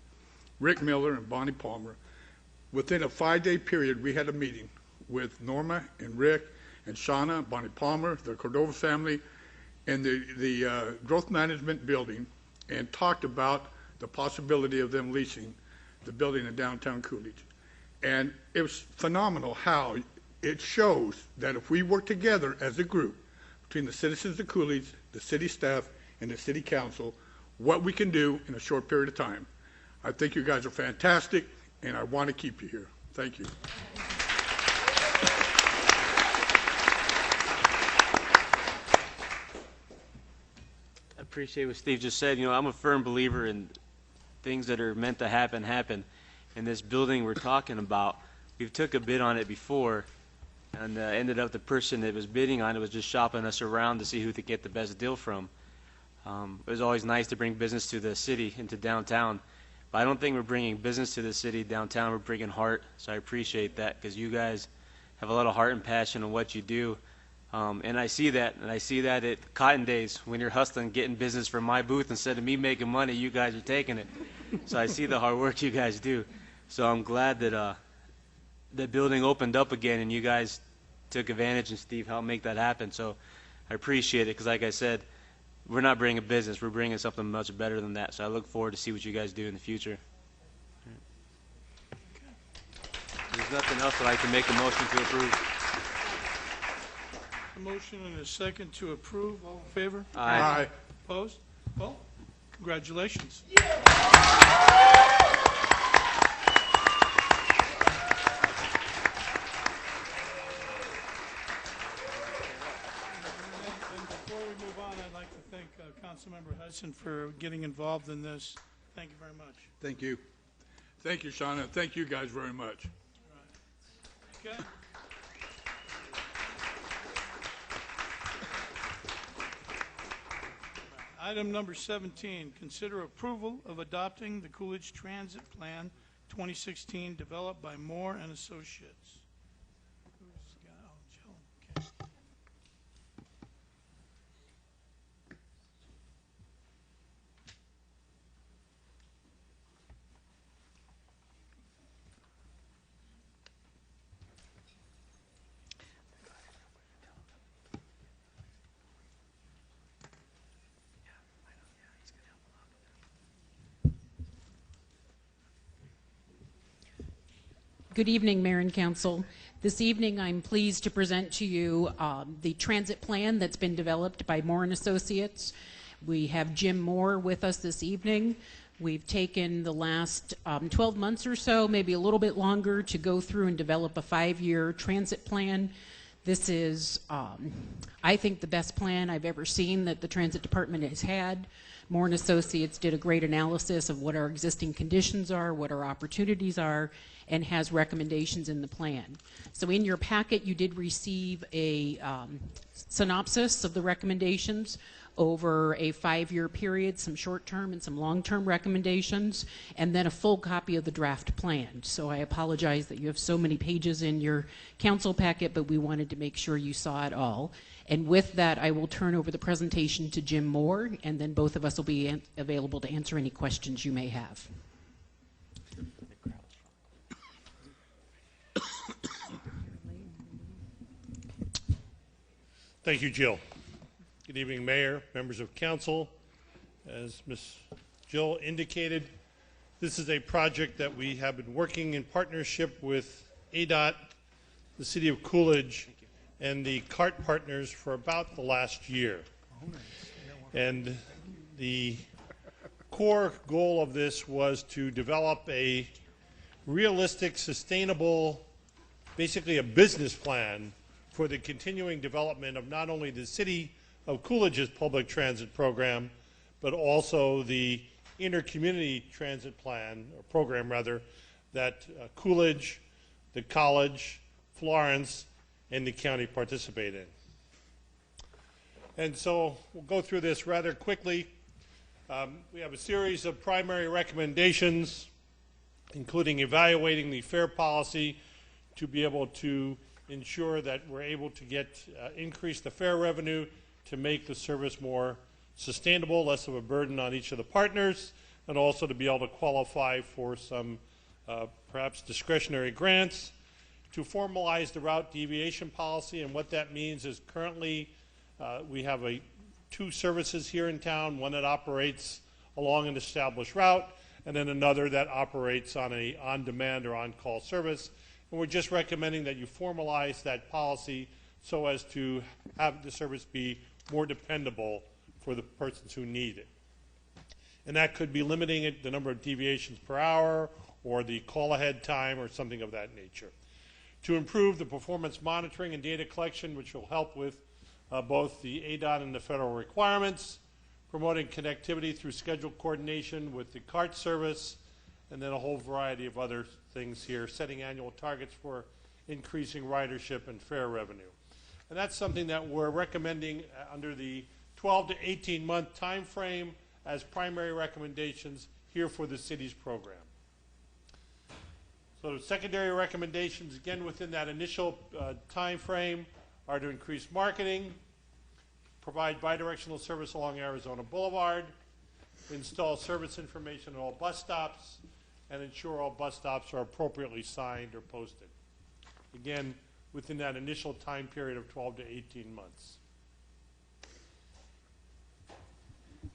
Rick Miller, and Bonnie Palmer. Within a 5-day period, we had a meeting with Norma and Rick and Shauna, Bonnie Palmer, the Cordova family, and the growth management building, and talked about the possibility of them leasing the building in downtown Coolidge. And it was phenomenal how it shows that if we work together as a group, between the citizens of Coolidge, the city staff, and the city council, what we can do in a short period of time. I think you guys are fantastic, and I want to keep you here. Thank you. I appreciate what Steve just said. You know, I'm a firm believer in things that are meant to happen, happen. And this building we're talking about, we've took a bid on it before, and ended up the person that was bidding on it was just shopping us around to see who could get the best deal from. It was always nice to bring business to the city, into downtown. But I don't think we're bringing business to the city downtown. We're bringing heart. So I appreciate that, because you guys have a lot of heart and passion in what you do. And I see that. And I see that at Cotton Days, when you're hustling, getting business from my booth. Instead of me making money, you guys are taking it. So I see the hard work you guys do. So I'm glad that the building opened up again and you guys took advantage, and Steve helped make that happen. So I appreciate it, because like I said, we're not bringing a business. We're bringing something much better than that. So I look forward to see what you guys do in the future. If there's nothing else, I'd like to make a motion to approve. A motion and a second to approve. All in favor? Aye. Aye. Opposed? Well, congratulations. And before we move on, I'd like to thank Councilmember Hudson for getting involved in this. Thank you very much. Thank you. Thank you, Shauna. Thank you guys very much. Okay. Item number 17, consider approval of adopting the Coolidge Transit Plan 2016 developed by Moore and Associates. Who's got, oh, Joe, okay. Good evening, Mayor and Council. This evening, I'm pleased to present to you the transit plan that's been developed by Moore and Associates. We have Jim Moore with us this evening. We've taken the last 12 months or so, maybe a little bit longer, to go through and develop a 5-year transit plan. This is, I think, the best plan I've ever seen that the Transit Department has had. Moore and Associates did a great analysis of what our existing conditions are, what our opportunities are, and has recommendations in the plan. So in your packet, you did receive a synopsis of the recommendations over a 5-year period, some short-term and some long-term recommendations, and then a full copy of the draft plan. So I apologize that you have so many pages in your council packet, but we wanted to make sure you saw it all. And with that, I will turn over the presentation to Jim Moore, and then both of us will be available to answer any questions you may have. Thank you, Jill. Good evening, Mayor, members of council. As Ms. Jill indicated, this is a project that we have been working in partnership with ADOT, the City of Coolidge, and the CART partners for about the last year. And the core goal of this was to develop a realistic, sustainable, basically a business plan for the continuing development of not only the City of Coolidge's public transit program, but also the inter-community transit plan, or program rather, that Coolidge, the college, Florence, and the county participate in. And so we'll go through this rather quickly. We have a series of primary recommendations, including evaluating the fare policy to be able to ensure that we're able to get increase the fare revenue to make the service more sustainable, less of a burden on each of the partners, and also to be able to qualify for some perhaps discretionary grants, to formalize the route deviation policy. And what that means is currently we have two services here in town, one that operates along an established route, and then another that operates on a on-demand or on-call service. And we're just recommending that you formalize that policy so as to have the service be more dependable for the persons who need it. And that could be limiting it, the number of deviations per hour, or the call-ahead time, or something of that nature. To improve the performance monitoring and data collection, which will help with both the ADOT and the federal requirements, promoting connectivity through schedule coordination with the CART service, and then a whole variety of other things here, setting annual targets for increasing ridership and fare revenue. And that's something that we're recommending under the 12 to 18 month time frame as primary recommendations here for the city's program. So secondary recommendations, again within that initial time frame, are to increase marketing, provide bidirectional service along Arizona Boulevard, install service information at all bus stops, and ensure all bus stops are appropriately signed or posted. Again, within that initial time period of 12 to 18 months.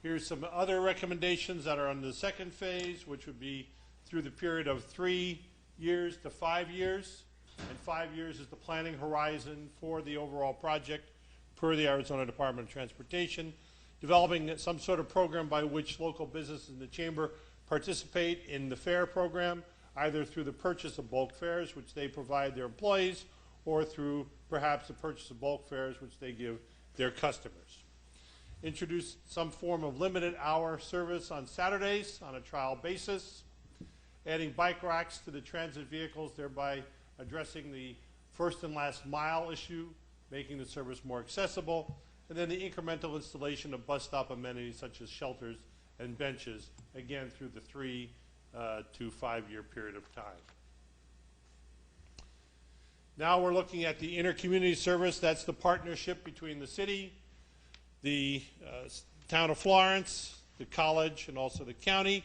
Here's some other recommendations that are on the second phase, which would be through the period of 3 years to 5 years. And 5 years is the planning horizon for the overall project per the Arizona Department of Transportation. Developing some sort of program by which local businesses in the chamber participate in the fare program, either through the purchase of bulk fares, which they provide their employees, or through perhaps the purchase of bulk fares, which they give their customers. Introduce some form of limited hour service on Saturdays on a trial basis. Adding bike racks to the transit vehicles, thereby addressing the first and last mile issue, making the service more accessible. And then the incremental installation of bus stop amenities such as shelters and benches, again through the 3 to 5 year period of time. Now we're looking at the inter-community service. That's the partnership between the city, the town of Florence, the college, and also the county.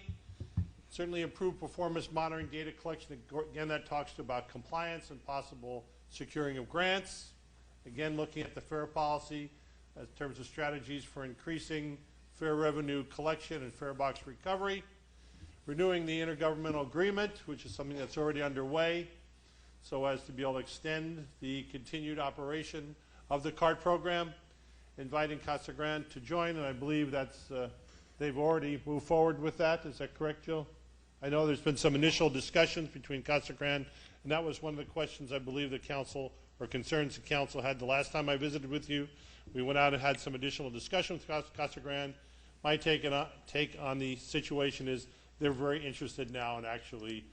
Certainly improve performance monitoring, data collection. Again, that talks about compliance and possible securing of grants. Again, looking at the fare policy in terms of strategies for increasing fare revenue collection and fare box recovery. Renewing the intergovernmental agreement, which is something that's already underway, so as to be able to extend the continued operation of the CART program. Inviting Casa Grande to join, and I believe that's they've already moved forward with that. Is that correct, Jill? I know there's been some initial discussions between Casa Grande, and that was one of the questions I believe the council, or concerns the council had the last time I visited with you. We went out and had some additional discussion with Casa Grande. My take on the situation is they're very interested now in actually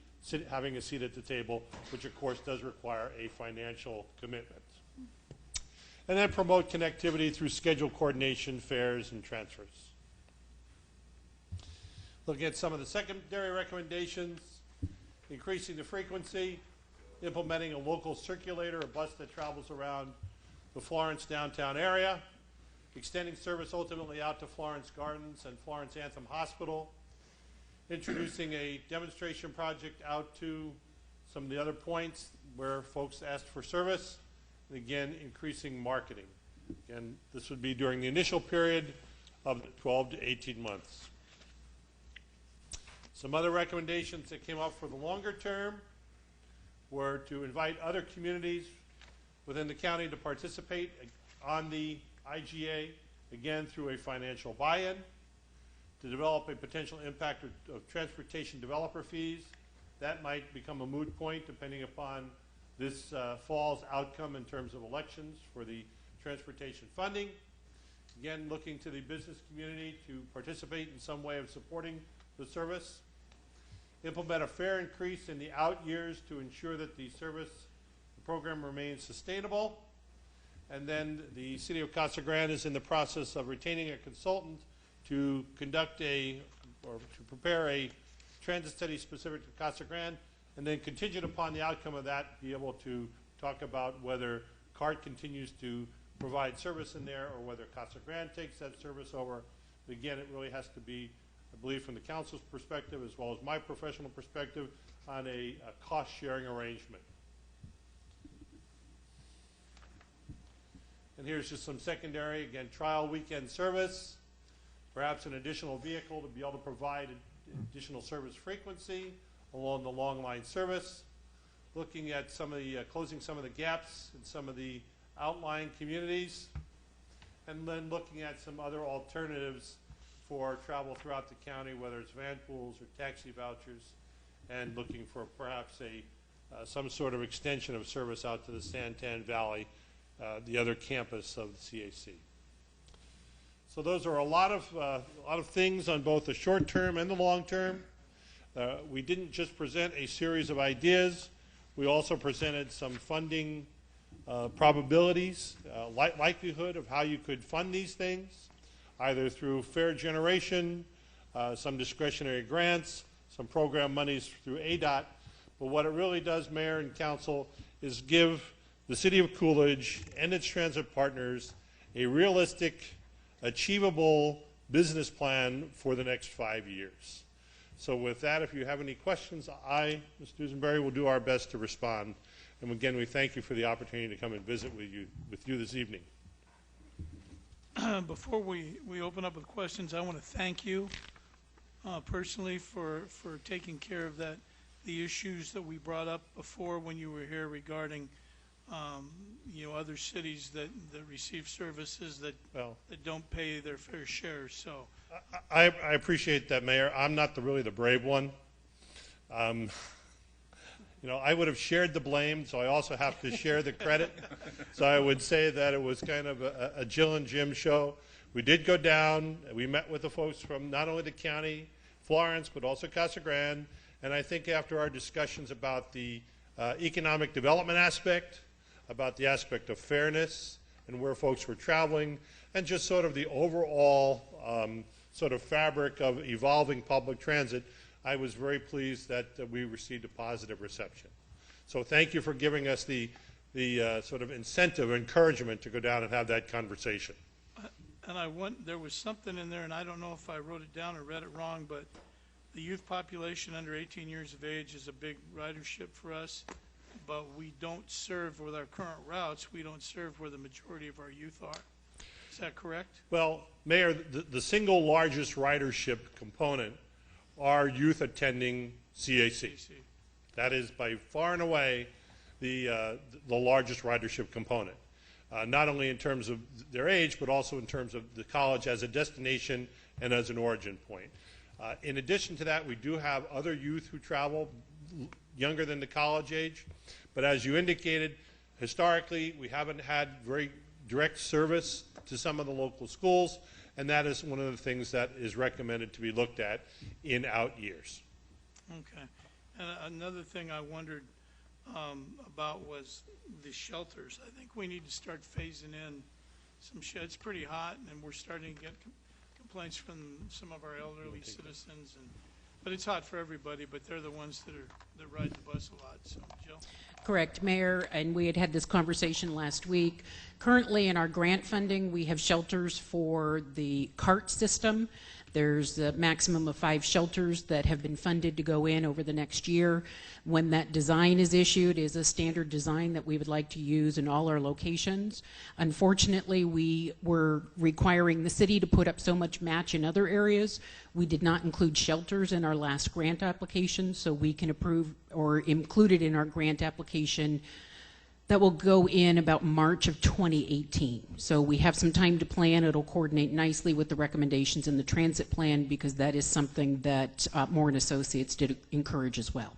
having a seat at the table, which of course does require a financial commitment. And then promote connectivity through schedule coordination, fares, and transfers. Looking at some of the secondary recommendations, increasing the frequency, implementing a local circulator, a bus that travels around the Florence downtown area, extending service ultimately out to Florence Gardens and Florence Anthem Hospital, introducing a demonstration project out to some of the other points where folks asked for service, and again, increasing marketing. Again, this would be during the initial period of 12 to 18 months. Some other recommendations that came up for the longer term were to invite other communities within the county to participate on the IGA, again through a financial buy-in, to develop a potential impact of transportation developer fees. That might become a moot point depending upon this fall's outcome in terms of elections for the transportation funding. Again, looking to the business community to participate in some way of supporting the service. Implement a fare increase in the out years to ensure that the program remains sustainable. And then the City of Casa Grande is in the process of retaining a consultant to conduct or to prepare a transit study specific to Casa Grande, and then contingent upon the outcome of that, be able to talk about whether CART continues to provide service in there or whether Casa Grande takes that service over. But again, it really has to be, I believe, from the council's perspective as well as my professional perspective, on a cost-sharing arrangement. And here's just some secondary, again, trial weekend service, perhaps an additional vehicle to be able to provide additional service frequency along the long line service, looking at some of the, closing some of the gaps in some of the outlying communities, and then looking at some other alternatives for travel throughout the county, whether it's van pools or taxi vouchers, and looking for perhaps some sort of extension of service out to the Santan Valley, the other campus of the CAC. So those are a lot of things on both the short term and the long term. We didn't just present a series of ideas. We also presented some funding probabilities, likelihood of how you could fund these things, either through fare generation, some discretionary grants, some program monies through ADOT. But what it really does, Mayor and Council, is give the City of Coolidge and its transit partners a realistic, achievable business plan for the next 5 years. So with that, if you have any questions, I, Ms. Dusenberry, will do our best to respond. And again, we thank you for the opportunity to come and visit with you this evening. Before we open up with questions, I want to thank you personally for taking care of the issues that we brought up before when you were here regarding other cities that receive services that don't pay their fair share. So I appreciate that, Mayor. I'm not really the brave one. I would have shared the blame, so I also have to share the credit. So I would say that it was kind of a Jill and Jim show. We did go down. We met with the folks from not only the county, Florence, but also Casa Grande. And I think after our discussions about the economic development aspect, about the aspect of fairness and where folks were traveling, and just sort of the overall sort of fabric of evolving public transit, I was very pleased that we received a positive reception. So thank you for giving us the sort of incentive, encouragement to go down and have that conversation. And there was something in there, and I don't know if I wrote it down or read it wrong, but the youth population under 18 years of age is a big ridership for us, but we don't serve with our current routes. We don't serve where the majority of our youth are. Is that correct? Well, Mayor, the single largest ridership component are youth attending CAC. That is by far and away the largest ridership component, not only in terms of their age, but also in terms of the college as a destination and as an origin point. In addition to that, we do have other youth who travel younger than the college age, but as you indicated, historically, we haven't had very direct service to some of the local schools, and that is one of the things that is recommended to be looked at in out years. Okay. And another thing I wondered about was the shelters. I think we need to start phasing in some sheds. It's pretty hot, and we're starting to get complaints from some of our elderly citizens. But it's hot for everybody, but they're the ones that ride the bus a lot. So, Jill? Correct, Mayor, and we had this conversation last week. Currently in our grant funding, we have shelters for the CART system. There's a maximum of 5 shelters that have been funded to go in over the next year. When that design is issued, is a standard design that we would like to use in all our locations. Unfortunately, we were requiring the city to put up so much match in other areas. We did not include shelters in our last grant application, so we can approve or include it in our grant application that will go in about March of 2018. So we have some time to plan. It'll coordinate nicely with the recommendations in the transit plan, because that is something that Moore and Associates did encourage as well.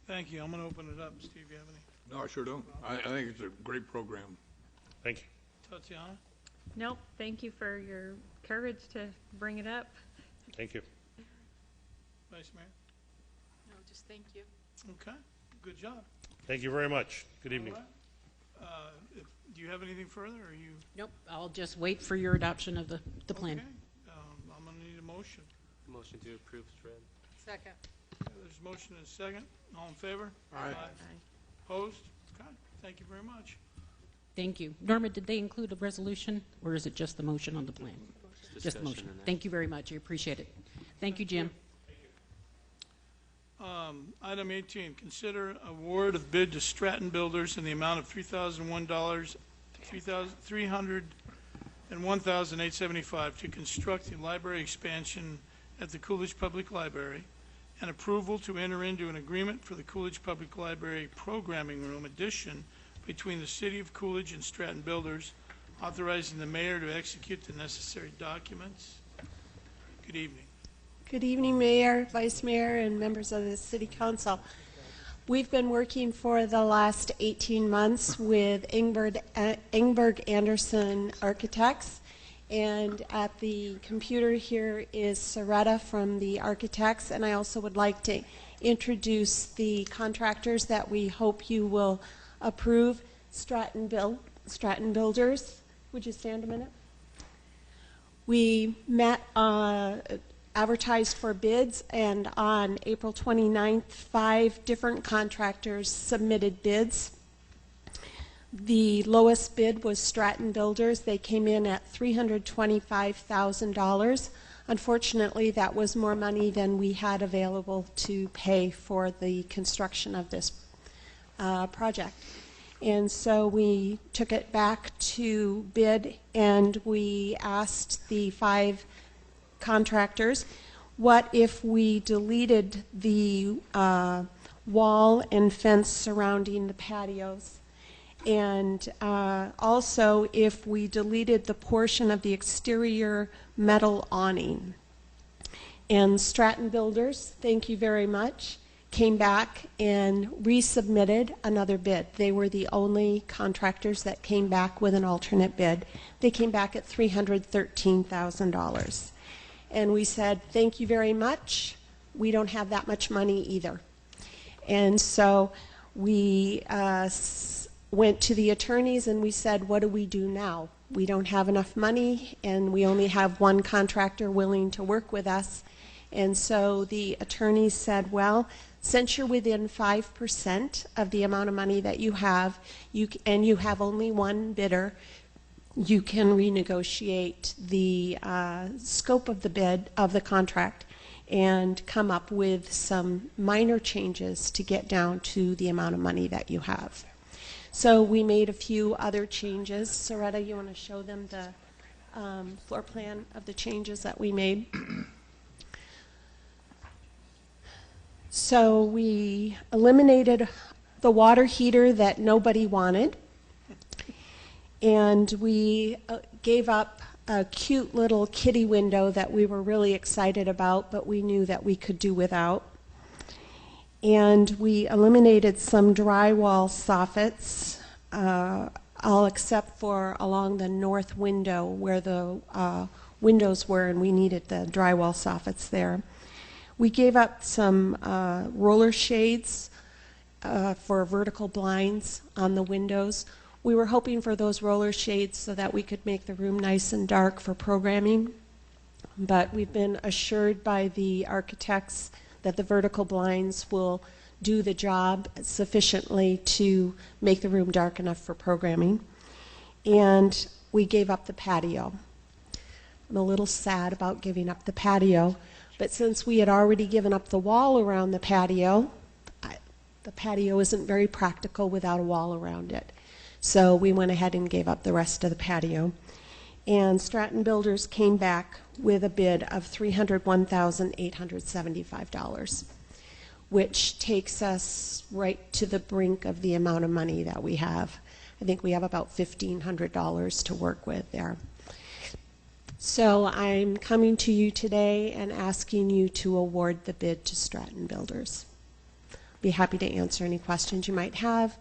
Thank you. I'm going to open it up. Steve, you have any? No, I sure don't. I think it's a great program. Thank you. Tatiana? Nope, thank you for your courage to bring it up. Thank you. Vice Mayor? No, just thank you. Okay. Good job. Thank you very much. Good evening. All right. Do you have anything further, or you? Nope, I'll just wait for your adoption of the plan. Okay. I'm going to need a motion. Motion to approve is read. Second. There's a motion and a second. All in favor? Aye. Opposed? Okay. Thank you very much. Thank you. Norma, did they include a resolution, or is it just the motion on the plan? Just the motion. Thank you very much. I appreciate it. Thank you, Jim. Item 18, consider award of bid to Stratton Builders in the amount of $3,001, $300 and $1,875 to construct the library expansion at the Coolidge Public Library, and approval to enter into an agreement for the Coolidge Public Library Programming Room addition between the City of Coolidge and Stratton Builders, authorizing the mayor to execute the necessary documents. Good evening. Good evening, Mayor, Vice Mayor, and members of the City Council. We've been working for the last 18 months with Ingberg Anderson Architects, and at the computer here is Soretta from the architects, and I also would like to introduce the contractors that we hope you will approve. Stratton Builders. Would you stand a minute? We met advertised for bids, and on April 29th, 5 different contractors submitted bids. The lowest bid was Stratton Builders. They came in at $325,000. Unfortunately, that was more money than we had available to pay for the construction of this project. And so we took it back to bid, and we asked the 5 contractors, what if we deleted the wall and fence surrounding the patios, and also if we deleted the portion of the exterior metal awning. And Stratton Builders, thank you very much, came back and resubmitted another bid. They were the only contractors that came back with an alternate bid. They came back at $313,000. And we said, thank you very much. We don't have that much money either. And so we went to the attorneys and we said, what do we do now? We don't have enough money, and we only have one contractor willing to work with us. And so the attorneys said, well, since you're within 5% of the amount of money that you have, and you have only one bidder, you can renegotiate the scope of the bid of the contract and come up with some minor changes to get down to the amount of money that you have. So we made a few other changes. Soretta, you want to show them the floor plan of the changes that we made? So we eliminated the water heater that nobody wanted, and we gave up a cute little kitty window that we were really excited about, but we knew that we could do without. And we eliminated some drywall soffits, all except for along the north window where the windows were, and we needed the drywall soffits there. We gave up some roller shades for vertical blinds on the windows. We were hoping for those roller shades so that we could make the room nice and dark for programming, but we've been assured by the architects that the vertical blinds will do the job sufficiently to make the room dark enough for programming. And we gave up the patio. I'm a little sad about giving up the patio, but since we had already given up the wall around the patio isn't very practical without a wall around it. So we went ahead and gave up the rest of the patio. And Stratton Builders came back with a bid of $301,875, which takes us right to the brink of the amount of money that we have. I think we have about $1,500 to work with there. So I'm coming to you today and asking you to award the bid to Stratton Builders. Be happy to answer any questions you might have.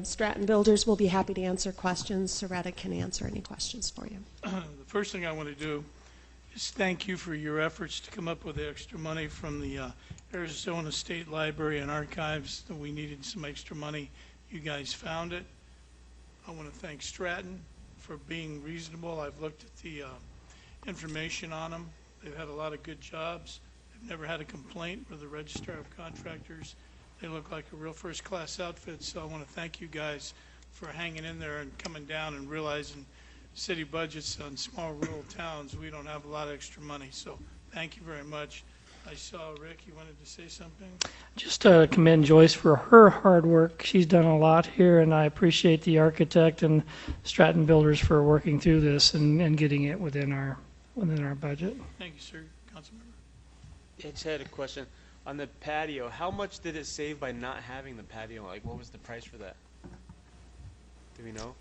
Stratton Builders will be happy to answer questions. Soretta can answer any questions for you. The first thing I want to do is thank you for your efforts to come up with the extra money from the Arizona State Library and Archives. That we needed some extra money. You guys found it. I want to thank Stratton for being reasonable. I've looked at the information on them. They've had a lot of good jobs. I've never had a complaint with the Registrar of Contractors. They look like a real first-class outfit, so I want to thank you guys for hanging in there and coming down and realizing city budgets on small rural towns, we don't have a lot of extra money. So thank you very much. I saw, Rick, you wanted to say something? Just to commend Joyce for her hard work. She's done a lot here, and I appreciate the architect and Stratton Builders for working through this and getting it within our budget. Thank you, sir. Councilmember. I just had a question. On the patio, how much did it save by not having the patio? Like, what was the price for that? Do we know?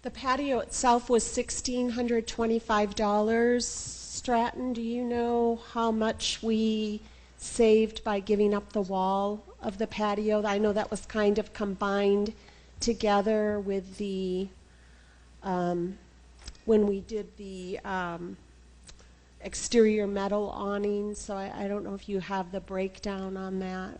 The patio itself was $1,625. Stratton, do you know how much we saved by giving up the wall of the patio? I know that was kind of combined together with the, when we did the exterior metal awning, so I don't know if you have the breakdown on that.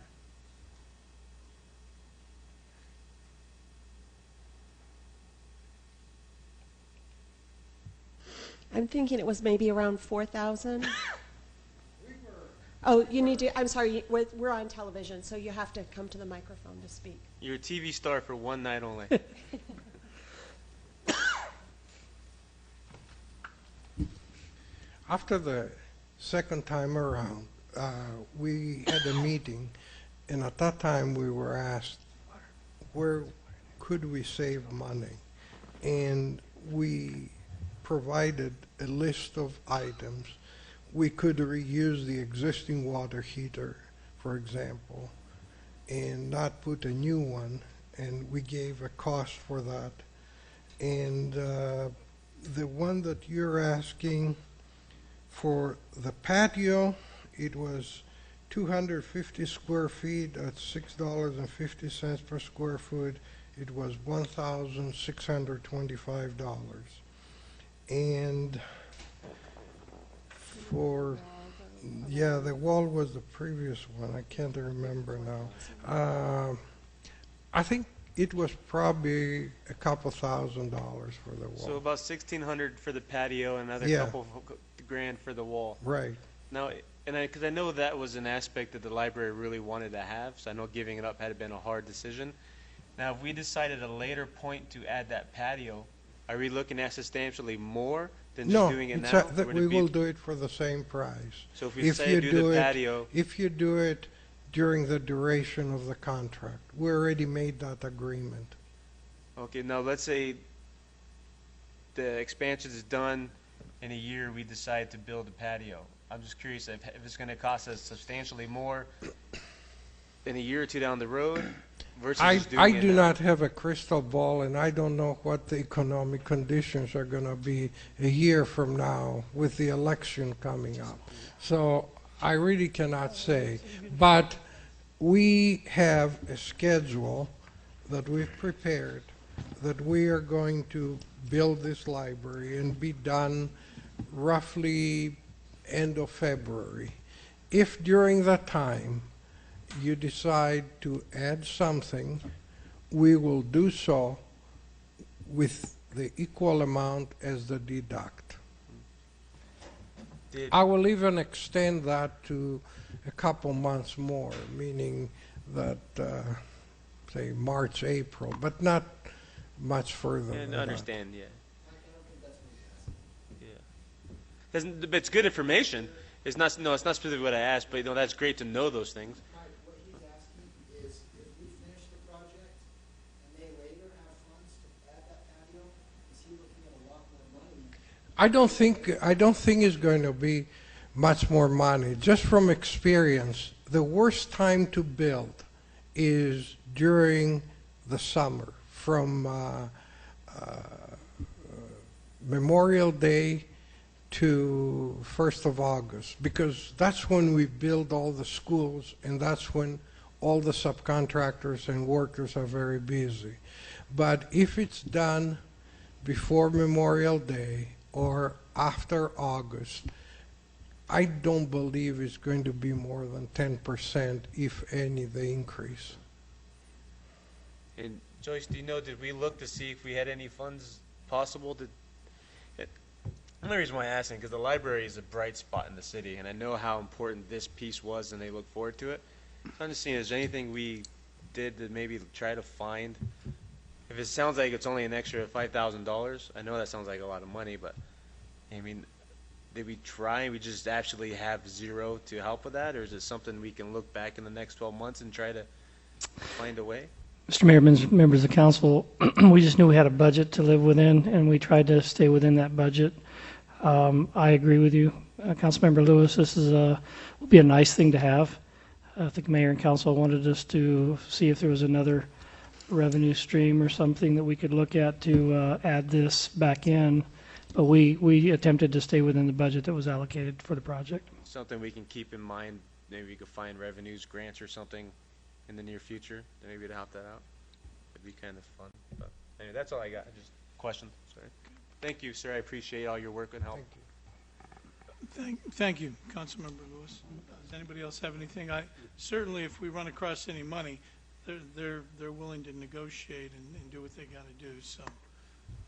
I'm thinking it was maybe around 4,000. Oh, you need to, I'm sorry, we're on television, so you have to come to the microphone to speak. You're a TV star for one night only. After the second time around, we had a meeting, and at that time we were asked, where could we save money? And we provided a list of items. We could reuse the existing water heater, for example, and not put a new one, and we gave a cost for that. And the one that you're asking for the patio, it was 250 square feet at $6.50 per square foot. It was $1,625. And for, yeah, the wall was the previous one. I can't remember now. I think it was probably a couple $1,000 for the wall. So about $1,600 for the patio, and another Yeah. couple grand for the wall. Right. Now, and because I know that was an aspect that the library really wanted to have, so I know giving it up had been a hard decision. Now, if we decided at a later point to add that patio, are we looking at substantially more than just doing it now? No, we will do it for the same price. So if we say do the patio, if you do it during the duration of the contract, we already made that agreement. okay. Now let's say the expansion is done in a year. We decide to build a patio. I'm just curious if it's going to cost us substantially more in a year or two down the road, versus I just doing it do now? not have a crystal ball, and I don't know what the economic conditions are going to be a year from now with the election coming up. So I really cannot say. But we have a schedule that we've prepared that we are going to build this library and be done roughly end of February. If during that time you decide to add something, we will do so with the equal amount as the deduct. I will even extend that to a couple months more, meaning that, say, March, April, but not much further than And that. understand, yeah. But it's good information. It's not specifically what I asked, but that's great to know those things. What he's asking is if we finish the project and they later have funds to add that patio, is he looking at a lot more money? I don't think it's going to be much more money. Just from experience, the worst time to build is during the summer, from Memorial Day to 1st of August, because that's when we build all the schools, and that's when all the subcontractors and workers are very busy. But if it's done before Memorial Day or after August, I don't believe it's going to be more than 10%, if any, the increase. And Joyce, do you know, did we look to see if we had any funds possible to? The only reason why I asked because the library is a bright spot in the city, and I know how important this piece was, and they look forward to it. So I'm just seeing, is there anything we did to maybe try to find? If it sounds like it's only an extra $5,000, I know that sounds like a lot of money, but I mean, did we try and we just actually have zero to help with that, or is it something we can look back in the next 12 months and try to find a way? Mr. Mayor, members of the council, we just knew we had a budget to live within, and we tried to stay within that budget. I agree with you, Councilmember Lewis. This is will be a nice thing to have. I think Mayor and Council wanted us to see if there was another revenue stream or something that we could look at to add this back in. But we attempted to stay within the budget that was allocated for the project. Something we can keep in mind. Maybe we could find revenues, grants, or something in the near future, then maybe to help that out. It'd be kind of fun. But anyway, that's all I got. Just question. Sorry. Thank you, sir. I appreciate all your work and help. Thank you, Councilmember Lewis. Does anybody else have anything? Certainly, if we run across any money, they're willing to negotiate and do what they got to do. So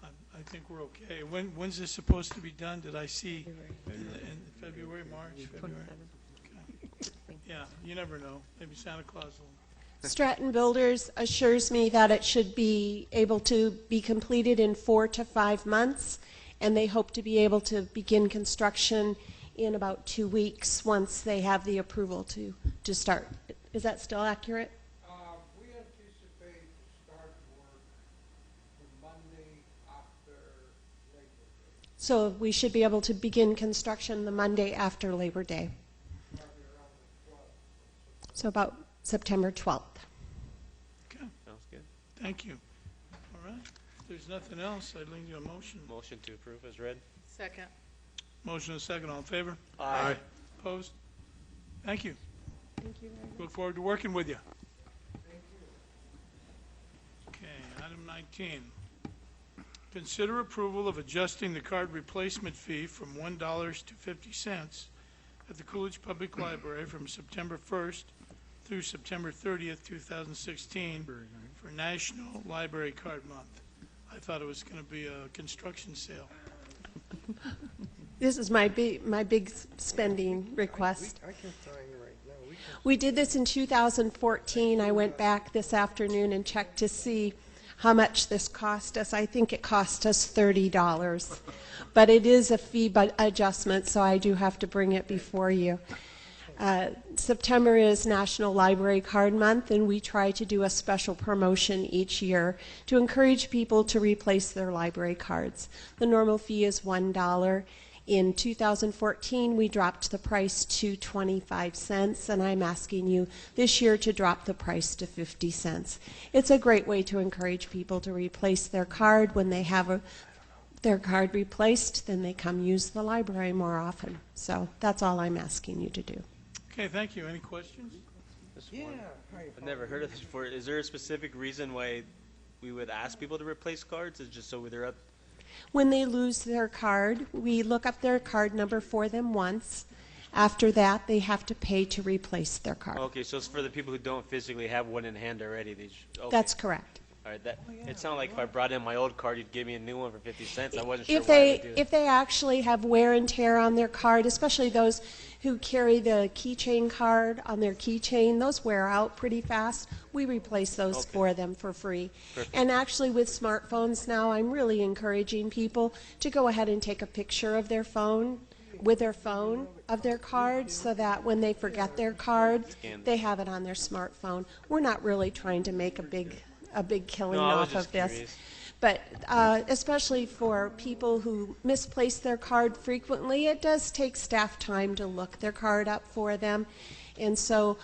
I think we're okay. When's this supposed to be done? Did I see in February, March, February? Okay. Yeah, you never know. Maybe Santa Claus will. Stratton Builders assures me that it should be able to be completed in 4 to 5 months, and they hope to be able to begin construction in about 2 weeks once they have the approval to start. Is that still accurate? We anticipate to start work the Monday after Labor Day. So we should be able to begin construction the Monday after Labor Day. So about September 12th. Okay. Sounds good. Thank you. All right. If there's nothing else, I'd leave you a motion. Motion to approve as read. Second. Motion and second. All in favor? Aye. Opposed? Thank you. Thank you very much. Look forward to working with you. Okay, item 19. Consider approval of adjusting the card replacement fee from $1 to 50 cents at the Coolidge Public Library from September 1st through September 30th, 2016 for National Library Card Month. I thought it was going to be a construction sale. This is my big spending request. I can sign right now. We did this in 2014. I went back this afternoon and checked to see how much this cost us. I think it cost us $30. But it is a fee adjustment, so I do have to bring it before you. September is National Library Card Month, and we try to do a special promotion each year to encourage people to replace their library cards. The normal fee is $1, In 2014, we dropped the price to 25 cents, and I'm asking you this year to drop the price to 50 cents. It's a great way to encourage people to replace their card. When they have their card replaced, then they come use the library more often. So that's all I'm asking you to do. Okay, thank you. Any questions? I've never heard of this before. Is there a specific reason why we would ask people to replace cards? Is it just so they're up? When they lose their card, we look up their card number for them once. After that, they have to pay to replace their card. Okay, so it's for the people who don't physically have one in hand already. Okay. That's correct. All right, it sounded like if I brought in my old card, you'd give me a new one for 50 cents. I wasn't sure If why I they would do that. if they actually have wear and tear on their card, especially those who carry the keychain card on their keychain, those wear out pretty fast. We replace those for them for free. Perfect. And actually with smartphones now, I'm really encouraging people to go ahead and take a picture of their phone with their phone of their card so that when they forget their card, they have it on their smartphone. We're not really trying to make a big killing off of this. Curious. But especially for people who misplace their card frequently, it does take staff time to look their card up for them. And so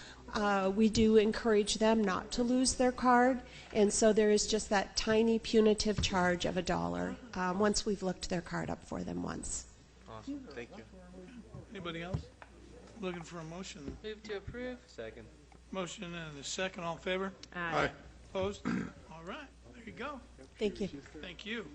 we do encourage them not to lose their card. And so there is just that tiny punitive charge of $1 once we've looked their card up for them once. Awesome. Thank you. Anybody else? Looking for a motion. Move to approve. Second. Motion and a second. All in favor? Aye. Opposed? All right. There you go. Thank you. Thank you.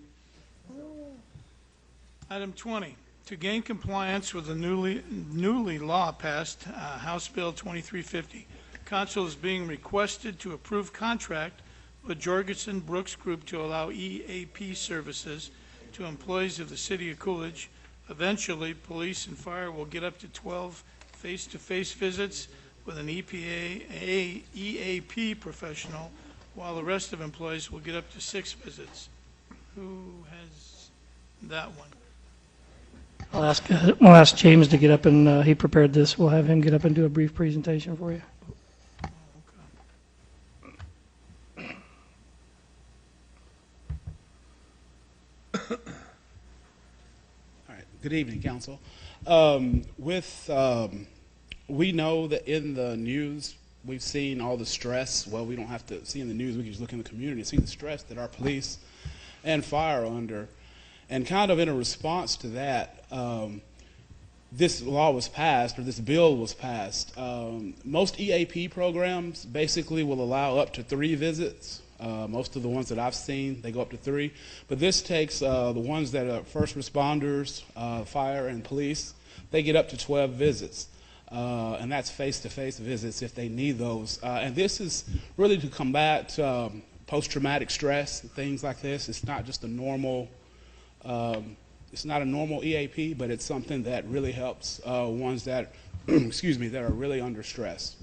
Item 20, to gain compliance with the newly law passed House Bill 2350, Council is being requested to approve contract with Jorgensen Brooks Group to allow EAP services to employees of the City of Coolidge. Eventually, police and fire will get up to 12 face-to-face visits with an EAP professional, while the rest of employees will get up to 6 visits. Who has that one? We'll ask James to get up and he prepared this. We'll have him get up and do a brief presentation for you. All right. Good evening, Council. We know that in the news we've seen all the stress. Well, we don't have to see in the news. We can just look in the community and see the stress that our police and fire are under. And kind of in a response to that, this law was passed, or this bill was passed. Most EAP programs basically will allow up to 3 visits. Most of the ones that I've seen, they go up to 3. But this takes the ones that are first responders, fire and police, they get up to 12 visits. And that's face-to-face visits if they need those. And this is really to combat post-traumatic stress and things like this. It's not just a normal, it's not a normal EAP, but it's something that really helps ones that, excuse me, that are really under stress.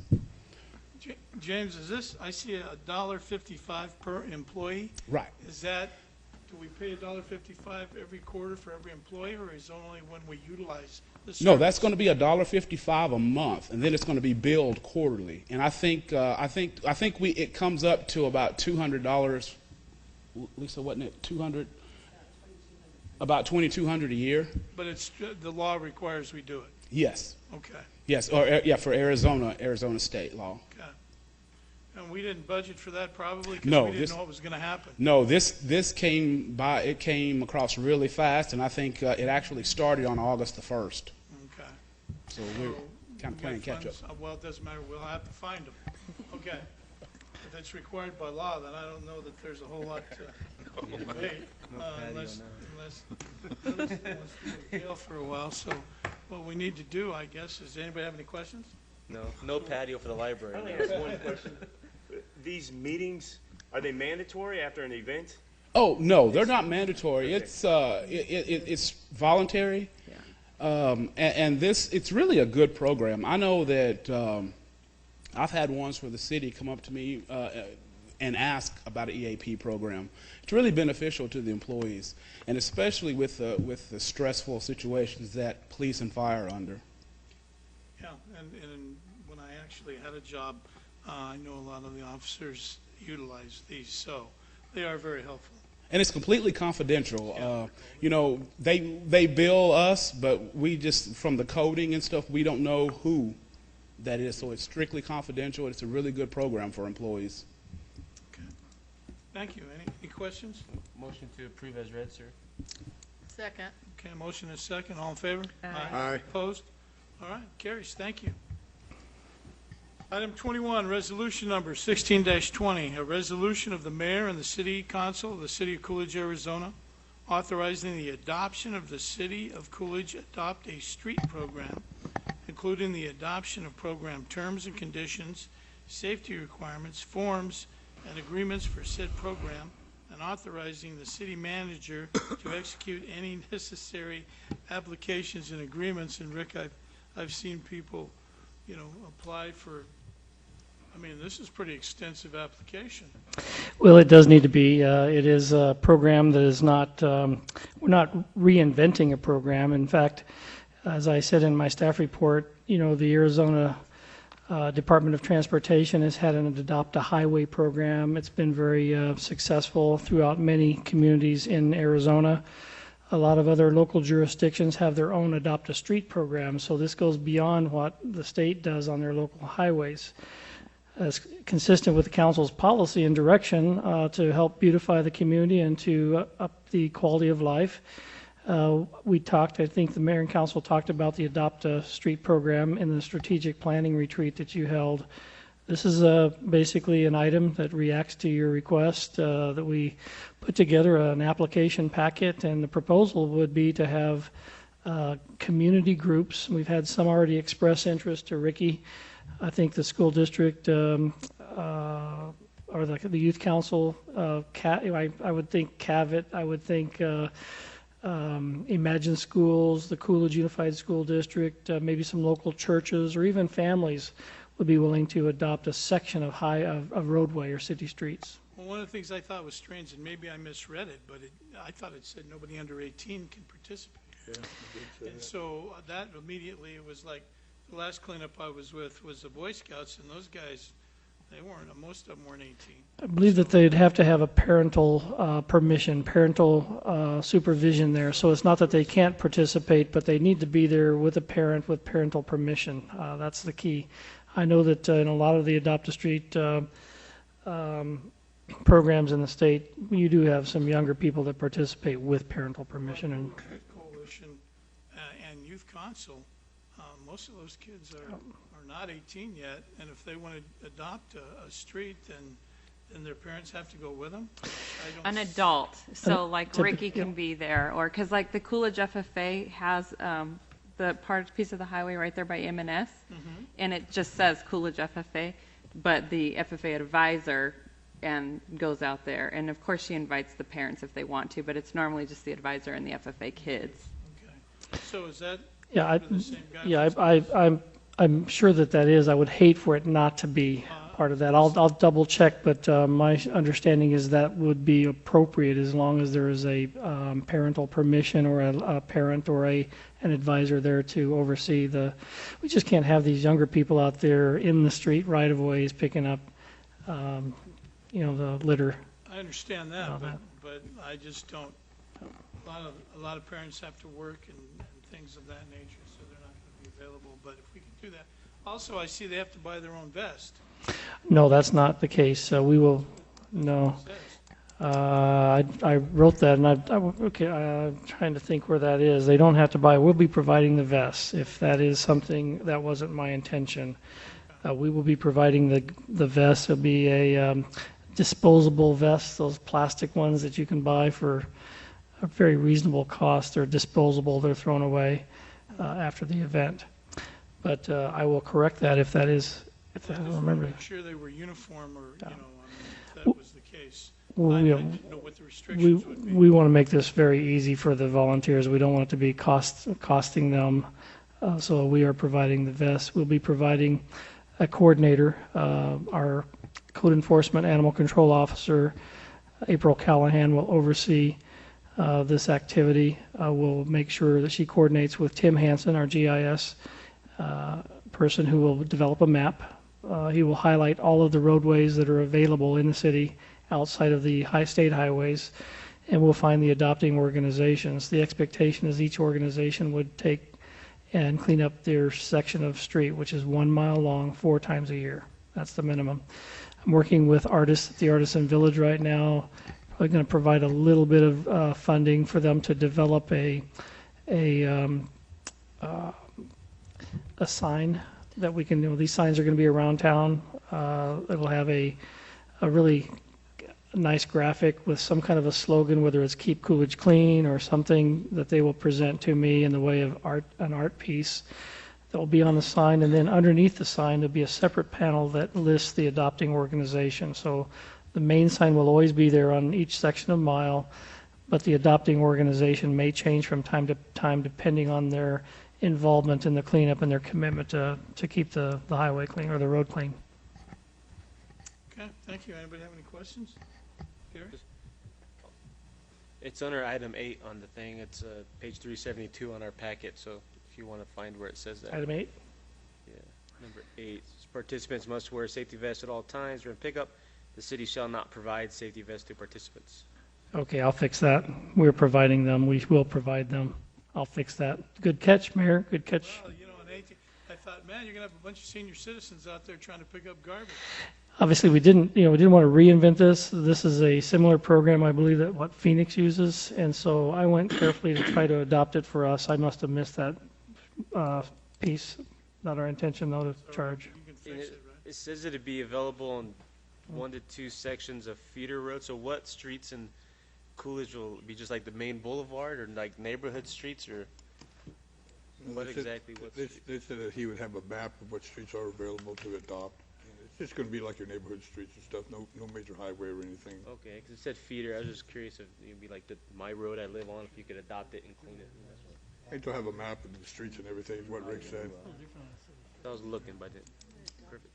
James, is this, I see $1.55 per employee. Right. Is that, do we pay $1.55 every quarter for every employee, or is it only when we utilize the service? No, that's going to be $1.55 a month, and then it's going to be billed quarterly. And I think it comes up to about $200. Lisa, wasn't it 200? About $2,200 a year. But it's, the law requires we do it. Yes. Okay. Yes, or yeah, for Arizona state law. Okay. And we didn't budget for that probably because No, we didn't know what was going to happen. No, this came across really fast, and I think it actually started on August the 1st. Okay. So we're kind of playing catch up. Well, it doesn't matter. We'll have to find them. Okay. If that's required by law, then I don't know that there's a whole lot to debate unless wants to go to jail for a while. So what we need to do, I guess, is anybody have any questions? No patio for the library. I only have one question. These meetings, are they mandatory after an event? Oh no, they're not mandatory. Okay. It's voluntary, and this it's really a good program. I know that I've had ones where the city come up to me and ask about an EAP program. It's really beneficial to the employees, and especially with the stressful situations that police and fire are under. Yeah, and when I actually had a job, I know a lot of the officers utilize these, so they are very helpful. and it's completely confidential. You know, they bill us, but we just, from the coding and stuff, we don't know who that is, so it's strictly confidential. It's a really good program for employees. Thank you. Any questions? Motion to approve as read, sir. Second. Okay, motion is second. All in favor? Aye. Aye. Opposed? All right, carries. Thank you. Item 21, resolution number 16-20, a resolution of the mayor and the city council of the city of Coolidge, Arizona, authorizing the adoption of the city of Coolidge Adopt a Street program, including the adoption of program terms and conditions, safety requirements, forms, and agreements for said program, and authorizing the city manager to execute any necessary applications and agreements. And Rick, I've seen people, you know, apply for, I mean, this is pretty extensive application. Well, it does need to be. It is a program that is not, we're not reinventing a program. In fact, as I said in my staff report, you know, the Arizona Department of Transportation has had an Adopt a Highway program. It's been very successful throughout many communities in Arizona. A lot of other local jurisdictions have their own Adopt a Street program, so this goes beyond what the state does on their local highways. As consistent with the council's policy and direction to help beautify the community and to up the quality of life. We talked, I think the mayor and council talked about the Adopt a Street program in the strategic planning retreat that you held. This is basically an item that reacts to your request that we put together an application packet, and the proposal would be to have community groups. We've had some already express interest to Ricky. I think the school district or the youth council, I would think CAVIT, I would think Imagine Schools, the Coolidge Unified School District, maybe some local churches, or even families would be willing to adopt a section of roadway or city streets. Well, one of the things I thought was strange, and maybe I misread it, but I thought it said nobody under 18 can participate. Yeah, and so that immediately, it was like, the last cleanup I was with was the Boy Scouts, and those guys, they weren't, most of them weren't 18. I believe that they'd have to have a parental permission, parental supervision there. So it's not that they can't participate, but they need to be there with a parent with parental permission. That's the key. I know that in a lot of the Adopt a Street programs in the state, you do have some younger people that participate with parental permission. And Coalition and Youth Council, most of those kids are not 18 yet, and if they want to adopt a street, then their parents have to go with them? An adult, so like Ricky can be there, or because like the Coolidge FFA has the piece of the highway right there by M&S, and it just says Coolidge FFA, but the FFA advisor and goes out there, and of course she invites the parents if they want to, but it's normally just the advisor and the FFA kids. Okay. So is that yeah, the same guy? I'm sure that is. I would hate for it not to be part of that. I'll double check, but my understanding is that would be appropriate as long as there is a parental permission or a parent or an advisor there to oversee we just can't have these younger people out there in the street right of ways picking up, the litter. I understand that, but I just don't. A lot of parents have to work and things of that nature, so they're not going to be available. But if we can do that. Also, I see they have to buy their own vest. No, that's not the case. We will, no. I wrote that, and I'm trying to think where that is. They don't have to buy. We'll be providing the vests. If that is something, that wasn't my intention. We will be providing the vests. It'll be a disposable vest, those plastic ones that you can buy for a very reasonable cost. They're disposable. They're thrown away after the event. But I will correct that if that is. If I don't remember. Make sure they were uniform, or if that was the case. Well, I didn't know what the restrictions would be. We want to make this very easy for the volunteers. We don't want it to be costing them. So we are providing the vests. We'll be providing a coordinator, our code enforcement animal control officer, April Callahan, will oversee this activity. We'll make sure that she coordinates with Tim Hansen, our GIS person, who will develop a map. He will highlight all of the roadways that are available in the city outside of the state highways, and we'll find the adopting organizations. The expectation is each organization would take and clean up their section of street, which is 1 mile long, 4 times a year. That's the minimum. I'm working with artists at the Artisan Village right now. Probably going to provide a little bit of funding for them to develop a sign that we can, these signs are going to be around town. It'll have a really nice graphic with some kind of a slogan, whether it's "Keep Coolidge Clean" or something that they will present to me in the way of an art piece that will be on the sign. And then underneath the sign, there'll be a separate panel that lists the adopting organization. So the main sign will always be there on each section of mile, but the adopting organization may change from time to time depending on their involvement in the cleanup and their commitment to keep the highway clean or the road clean. Okay, thank you. Anybody have any questions? Gary? It's under item 8 on the thing. It's page 372 on our packet, so if you want to find where it says that. Item 8? Yeah, number 8. Participants must wear safety vests at all times during pickup. The city shall not provide safety vests to participants. Okay, I'll fix that. We're providing them. We will provide them. I'll fix that. Good catch, Mayor. Good catch. Well, you know, I thought, man, you're going to have a bunch of senior citizens out there trying to pick up garbage. Obviously, we didn't want to reinvent this. This is a similar program, I believe, that what Phoenix uses, and so I went carefully to try to adopt it for us. I must have missed that piece. Not our intention, though, to charge. It says it'd be available on 1 to 2 sections of feeder road. So what streets in Coolidge will be just like the main boulevard or like neighborhood streets, or what exactly? They said that he would have a map of what streets are available to adopt. It's just going to be like your neighborhood streets and stuff, no major highway or anything. Okay, because it said feeder. I was just curious if it'd be like my road I live on, if you could adopt it and clean it. I to have a map of the streets and everything, is what Rick said. I was looking, but it perfect.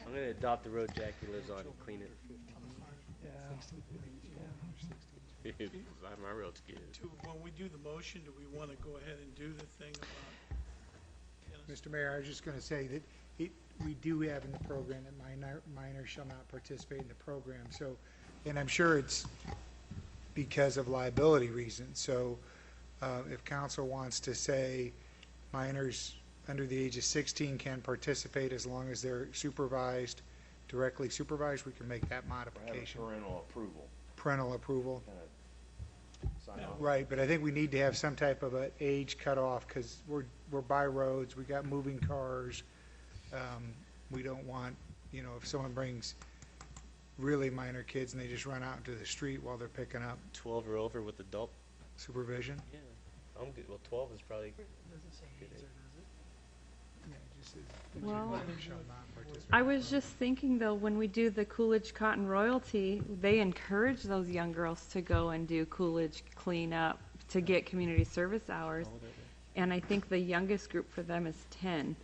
I'm gonna adopt the road Jackie lives on and clean it. My road's good. When we do the motion, do we want to go ahead and do the thing about? Mr. Mayor, I was just going to say that we do have in the program that minors shall not participate in the program. So, and I'm sure it's because of liability reasons. So, if council wants to say minors under the age of 16 can participate as long as they're supervised, directly supervised, we can make that modification. Parental approval. Parental approval. Right, but I think we need to have some type of an age cutoff because we're by roads, we got moving cars. We don't want, if someone brings really minor kids and they just run out into the street while they're picking up 12 or over with adult supervision. Yeah, I'm good. Well, 12 is probably good. Well, I was just thinking, though, when we do the Coolidge Cotton Royalty, they encourage those young girls to go and do Coolidge cleanup to get community service hours. And I think the youngest group for them is 10.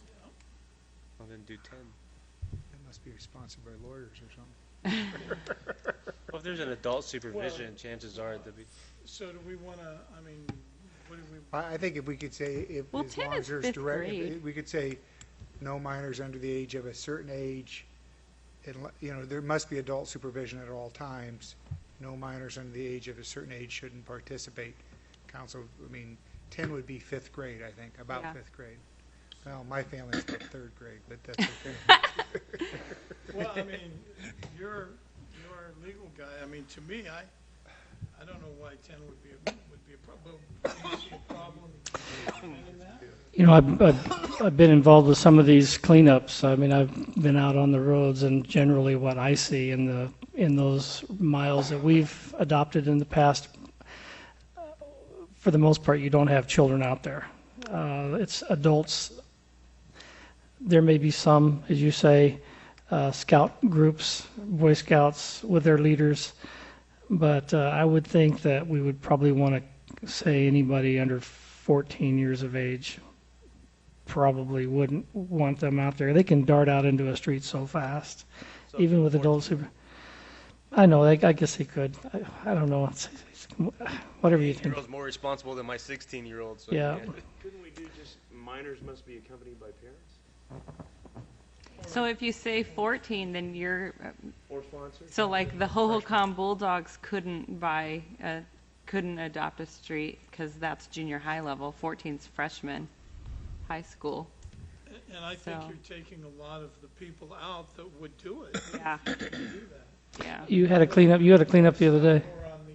Well, then do 10. That must be sponsored by lawyers or something. Well, if there's an adult supervision, chances are there'll be. So do we want to, what do we? I think if we could say, as long as there's direct, we could say no minors under the age of a certain age. There must be adult supervision at all times. No minors under the age of a certain age shouldn't participate. Council, 10 would be 5th grade, I think, about 5th grade. Well, my family's about 3rd grade, but that's okay. Well, you're a legal guy. To me, I don't know why 10 would be a problem. Do you see a problem in that? I've been involved with some of these cleanups. I've been out on the roads, and generally what I see in those miles that we've adopted in the past, for the most part, you don't have children out there. It's adults. There may be some, as you say, scout groups, Boy Scouts with their leaders, but I would think that we would probably want to say anybody under 14 years of age probably wouldn't want them out there. They can dart out into a street so fast, so even with adult super. I know, I guess they could. I don't know. It's whatever you think. 8-year-old's more responsible than my 16-year-old. So yeah. Couldn't we do just minors must be accompanied by parents? So if you say 14, then you're, Or sponsor? so like the Hohokam Bulldogs couldn't couldn't adopt a street because that's junior high level. 14's freshman high school. And I think So- you're taking a lot of the people out that would do it. Yeah. If you do that. Yeah. You had a cleanup the other day. Or on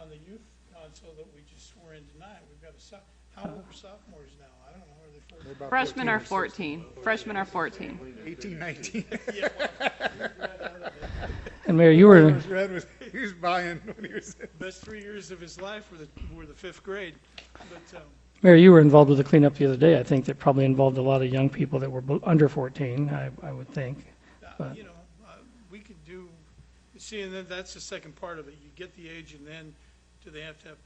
the youth council that we just swore in tonight, we've got how old are sophomores now? I don't know, are they 14? About Freshmen are 14 or 14. Freshmen are 14. 18, 19. Yeah, well, And Mayor, you were, He was buying when he was. best 3 years of his life were the fifth grade. But, Mayor, you were involved with the cleanup the other day. I think that probably involved a lot of young people that were under 14, I would think. But you know, we could do, see, and then that's the second part of it. You get the age, and then do they have to have,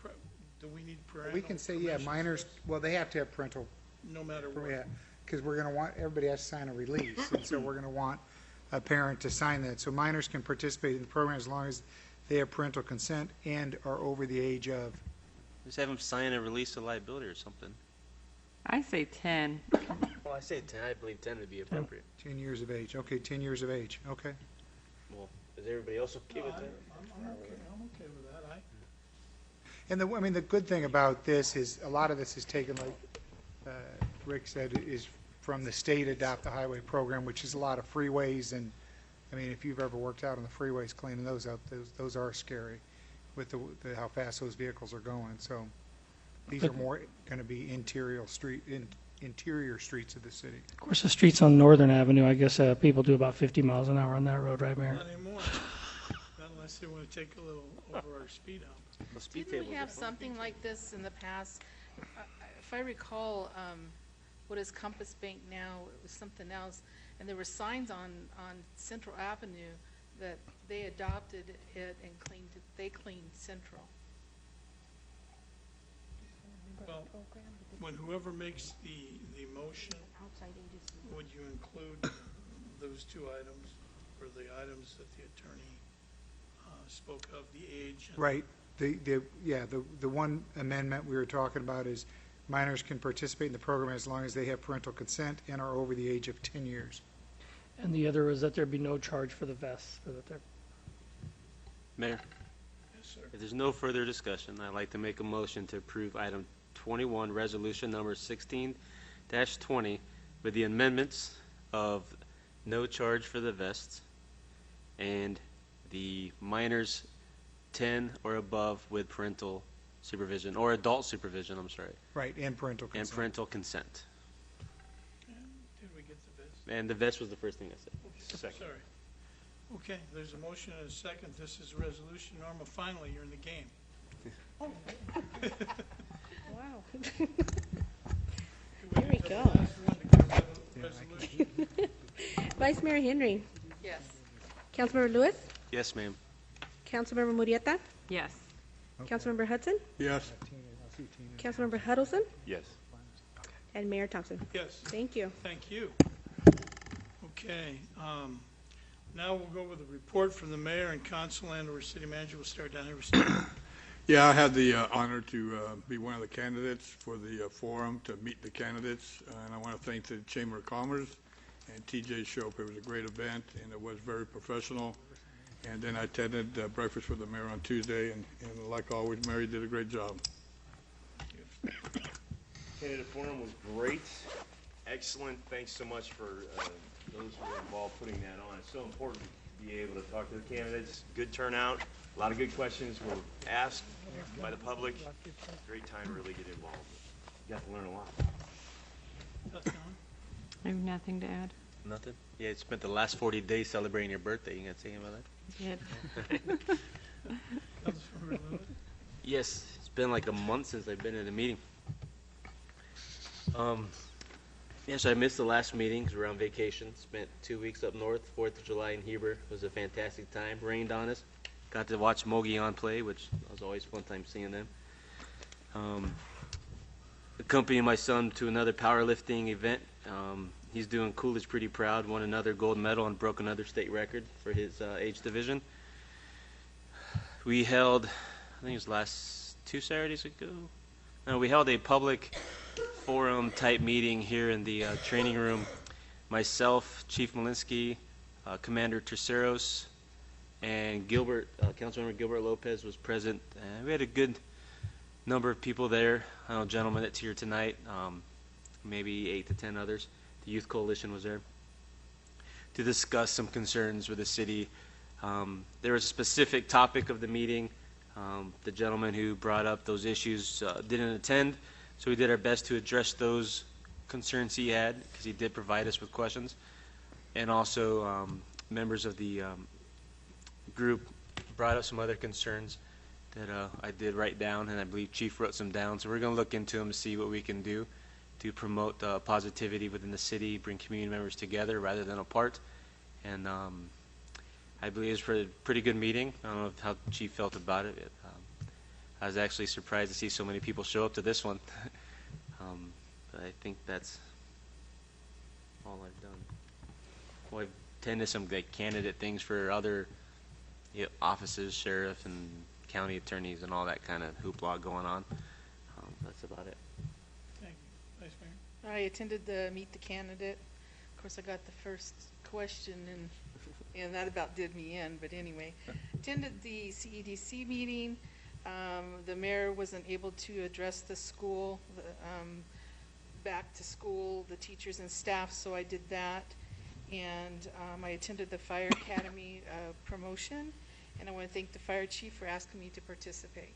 do we need parental? We can say, yeah, permission? minors, well, they have to have parental, No matter what. yeah, because we're going to want, everybody has to sign a release, and so we're going to want a parent to sign that. So minors can participate in the program as long as they have parental consent and are over the age of. Just have them sign a release of liability or something. I say 10. Well, I say 10. I believe 10 would be appropriate. 10 years of age, okay, 10 years of age, okay. Well, is everybody else okay with that? I'm okay with that. And I mean, the good thing about this is, a lot of this is taken, like Rick said, is from the state Adopt the Highway program, which is a lot of freeways, and, I mean, if you've ever worked out on the freeways, cleaning those up, those are scary with how fast those vehicles are going, so these are more going to be interior streets of the city. of course, the streets on Northern Avenue, I guess people do about 50 miles an hour on that road, right, Mayor? Not anymore, not unless they want to take a little over our speed hump. The speed Didn't we tables have are fun. something like this in the past? If I recall, what is Compass Bank now, it was something else, and there were signs on Central Avenue that they adopted it and they cleaned Central. Well, when whoever makes the motion, would you include those two items, or the items that the attorney spoke of, the age? And Right, the one amendment we were talking about is minors can participate in the program as long as they have parental consent and are over the age of 10 years. And the other is that there be no charge for the vests, so that they're Mayor, Yes, sir. if there's no further discussion, I'd like to make a motion to approve item 21, resolution number 16-20, with the amendments of no charge for the vests and the minors 10 or above with parental supervision, or adult supervision, I'm sorry, Right, and parental and consent. parental consent. Did we get the best? And the vest was the first thing I said. Second. Sorry. Okay, there's a motion and a second. This is a resolution. Norma, finally, you're in the game. Wow. Here we go. Resolution. Vice Mayor Henry. Yes. Councilmember Lewis. Yes, ma'am. Councilmember Murrieta. Yes. Councilmember Hudson. Yes. Councilmember Huddleston. Yes. And Mayor Thompson. Yes. Thank you. Thank you. Okay, now we'll go with a report from the mayor and council and/or city manager. We'll start down here with Steve. Yeah, I had the honor to be one of the candidates for the forum to meet the candidates, and I want to thank the Chamber of Commerce and TJ Shope. It was a great event, and it was very professional. And then I attended breakfast with the mayor on Tuesday, and like always, Mary did a great job. Candidate forum was great, excellent. Thanks so much for those who were involved putting that on. It's so important to be able to talk to the candidates. Good turnout, a lot of good questions were asked by the public. Great time to really get involved. You got to learn a lot. I have nothing to add. Nothing? Yeah, you spent the last 40 days celebrating your birthday. You got to say anything about that? Good. Yes, it's been like a month since I've been in a meeting. Yes, I missed the last meeting 'cause we were on vacation. Spent 2 weeks up north, 4th of July in Heber. It was a fantastic time. Rained on us. Got to watch Mogion play, which was always a fun time seeing them. Accompanying my son to another powerlifting event. He's doing Coolidge pretty proud. Won another gold medal and broke another state record for his age division. We held, I think it was last 2 Saturdays ago. No, we held a public forum type meeting here in the training room. myself, Chief Malinsky, Commander Terceros, and Gilbert, Councilmember Gilbert Lopez was present. We had a good number of people there. I know a gentleman that's here tonight, maybe 8 to 10 others. The Youth Coalition was there to discuss some concerns with the city. There was a specific topic of the meeting. The gentleman who brought up those issues didn't attend, so we did our best to address those concerns he had, because he did provide us with questions. And also, members of the group brought up some other concerns that I did write down, and I believe Chief wrote some down. So we're going to look into them, see what we can do to promote positivity within the city, bring community members together rather than apart. And I believe it was a pretty good meeting. I don't know how Chief felt about it. I was actually surprised to see so many people show up to this one. But I think that's all I've done. Well, I've attended some candidate things for other offices, sheriff and county attorneys and all that kind of hoopla going on. That's about it. Thank you. Vice Mayor? I attended the Meet the Candidate. Of course, I got the first question, and that about did me in, but anyway. Attended the CEDC meeting. The mayor wasn't able to address the school, back to school, the teachers and staff, so I did that. And I attended the Fire Academy promotion, and I want to thank the fire chief for asking me to participate.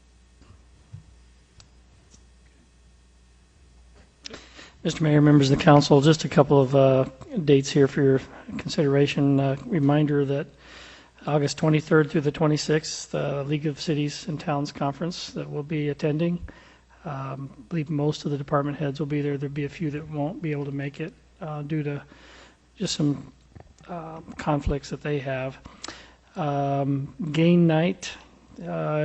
Mr. Mayor, members of the council, just a couple of dates here for your consideration. Reminder that August 23rd through the 26th, the League of Cities and Towns Conference that we'll be attending. I believe most of the department heads will be there. There'll be a few that won't be able to make it due to just some conflicts that they have. Game night, I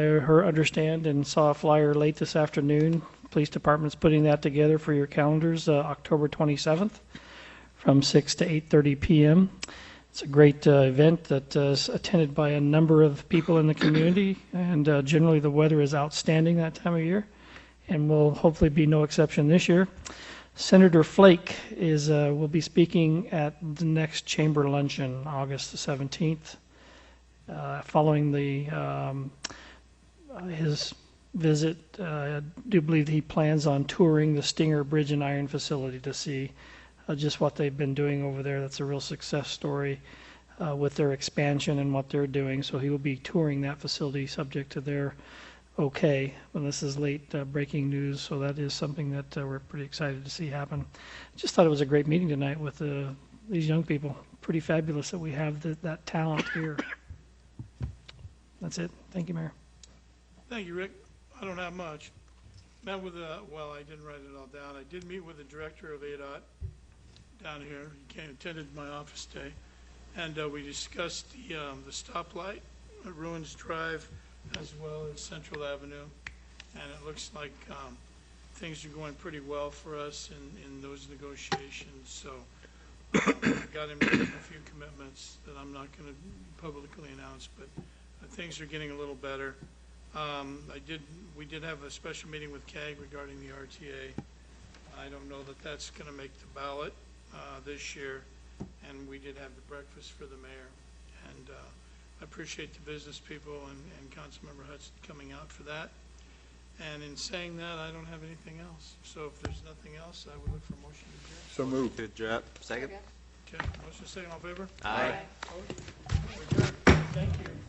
understand and saw a flyer late this afternoon. Police department's putting that together for your calendars, October 27th from 6 to 8:30 p.m. It's a great event that is attended by a number of people in the community, and generally the weather is outstanding that time of year, and will hopefully be no exception this year. Senator Flake will be speaking at the next chamber luncheon, August the 17th, following his visit. I do believe he plans on touring the Stinger Bridge and Iron facility to see just what they've been doing over there. That's a real success story with their expansion and what they're doing. So he will be touring that facility subject to their okay. Well, this is late breaking news, so that is something that we're pretty excited to see happen. Just thought it was a great meeting tonight with these young people. Pretty fabulous that we have that talent here. That's it. Thank you, Mayor. Thank you, Rick. I don't have much. Met with well, I didn't write it all down. I did meet with the director of ADOT down here. He attended my office day, and we discussed the stoplight at Ruins Drive as well as Central Avenue, and it looks like things are going pretty well for us in those negotiations. So I got him a few commitments that I'm not going to publicly announce, but things are getting a little better. We did have a special meeting with CAG regarding the RTA. I don't know that that's going to make the ballot this year, and we did have the breakfast for the mayor. And I appreciate the business people and Councilmember Hudson coming out for that. And in saying that, I don't have anything else. So if there's nothing else, I would look for a motion to adjourn. So moved. Good job. Second? Okay, motion second, all in favor? Aye. Opposed? We're adjourned. Thank you.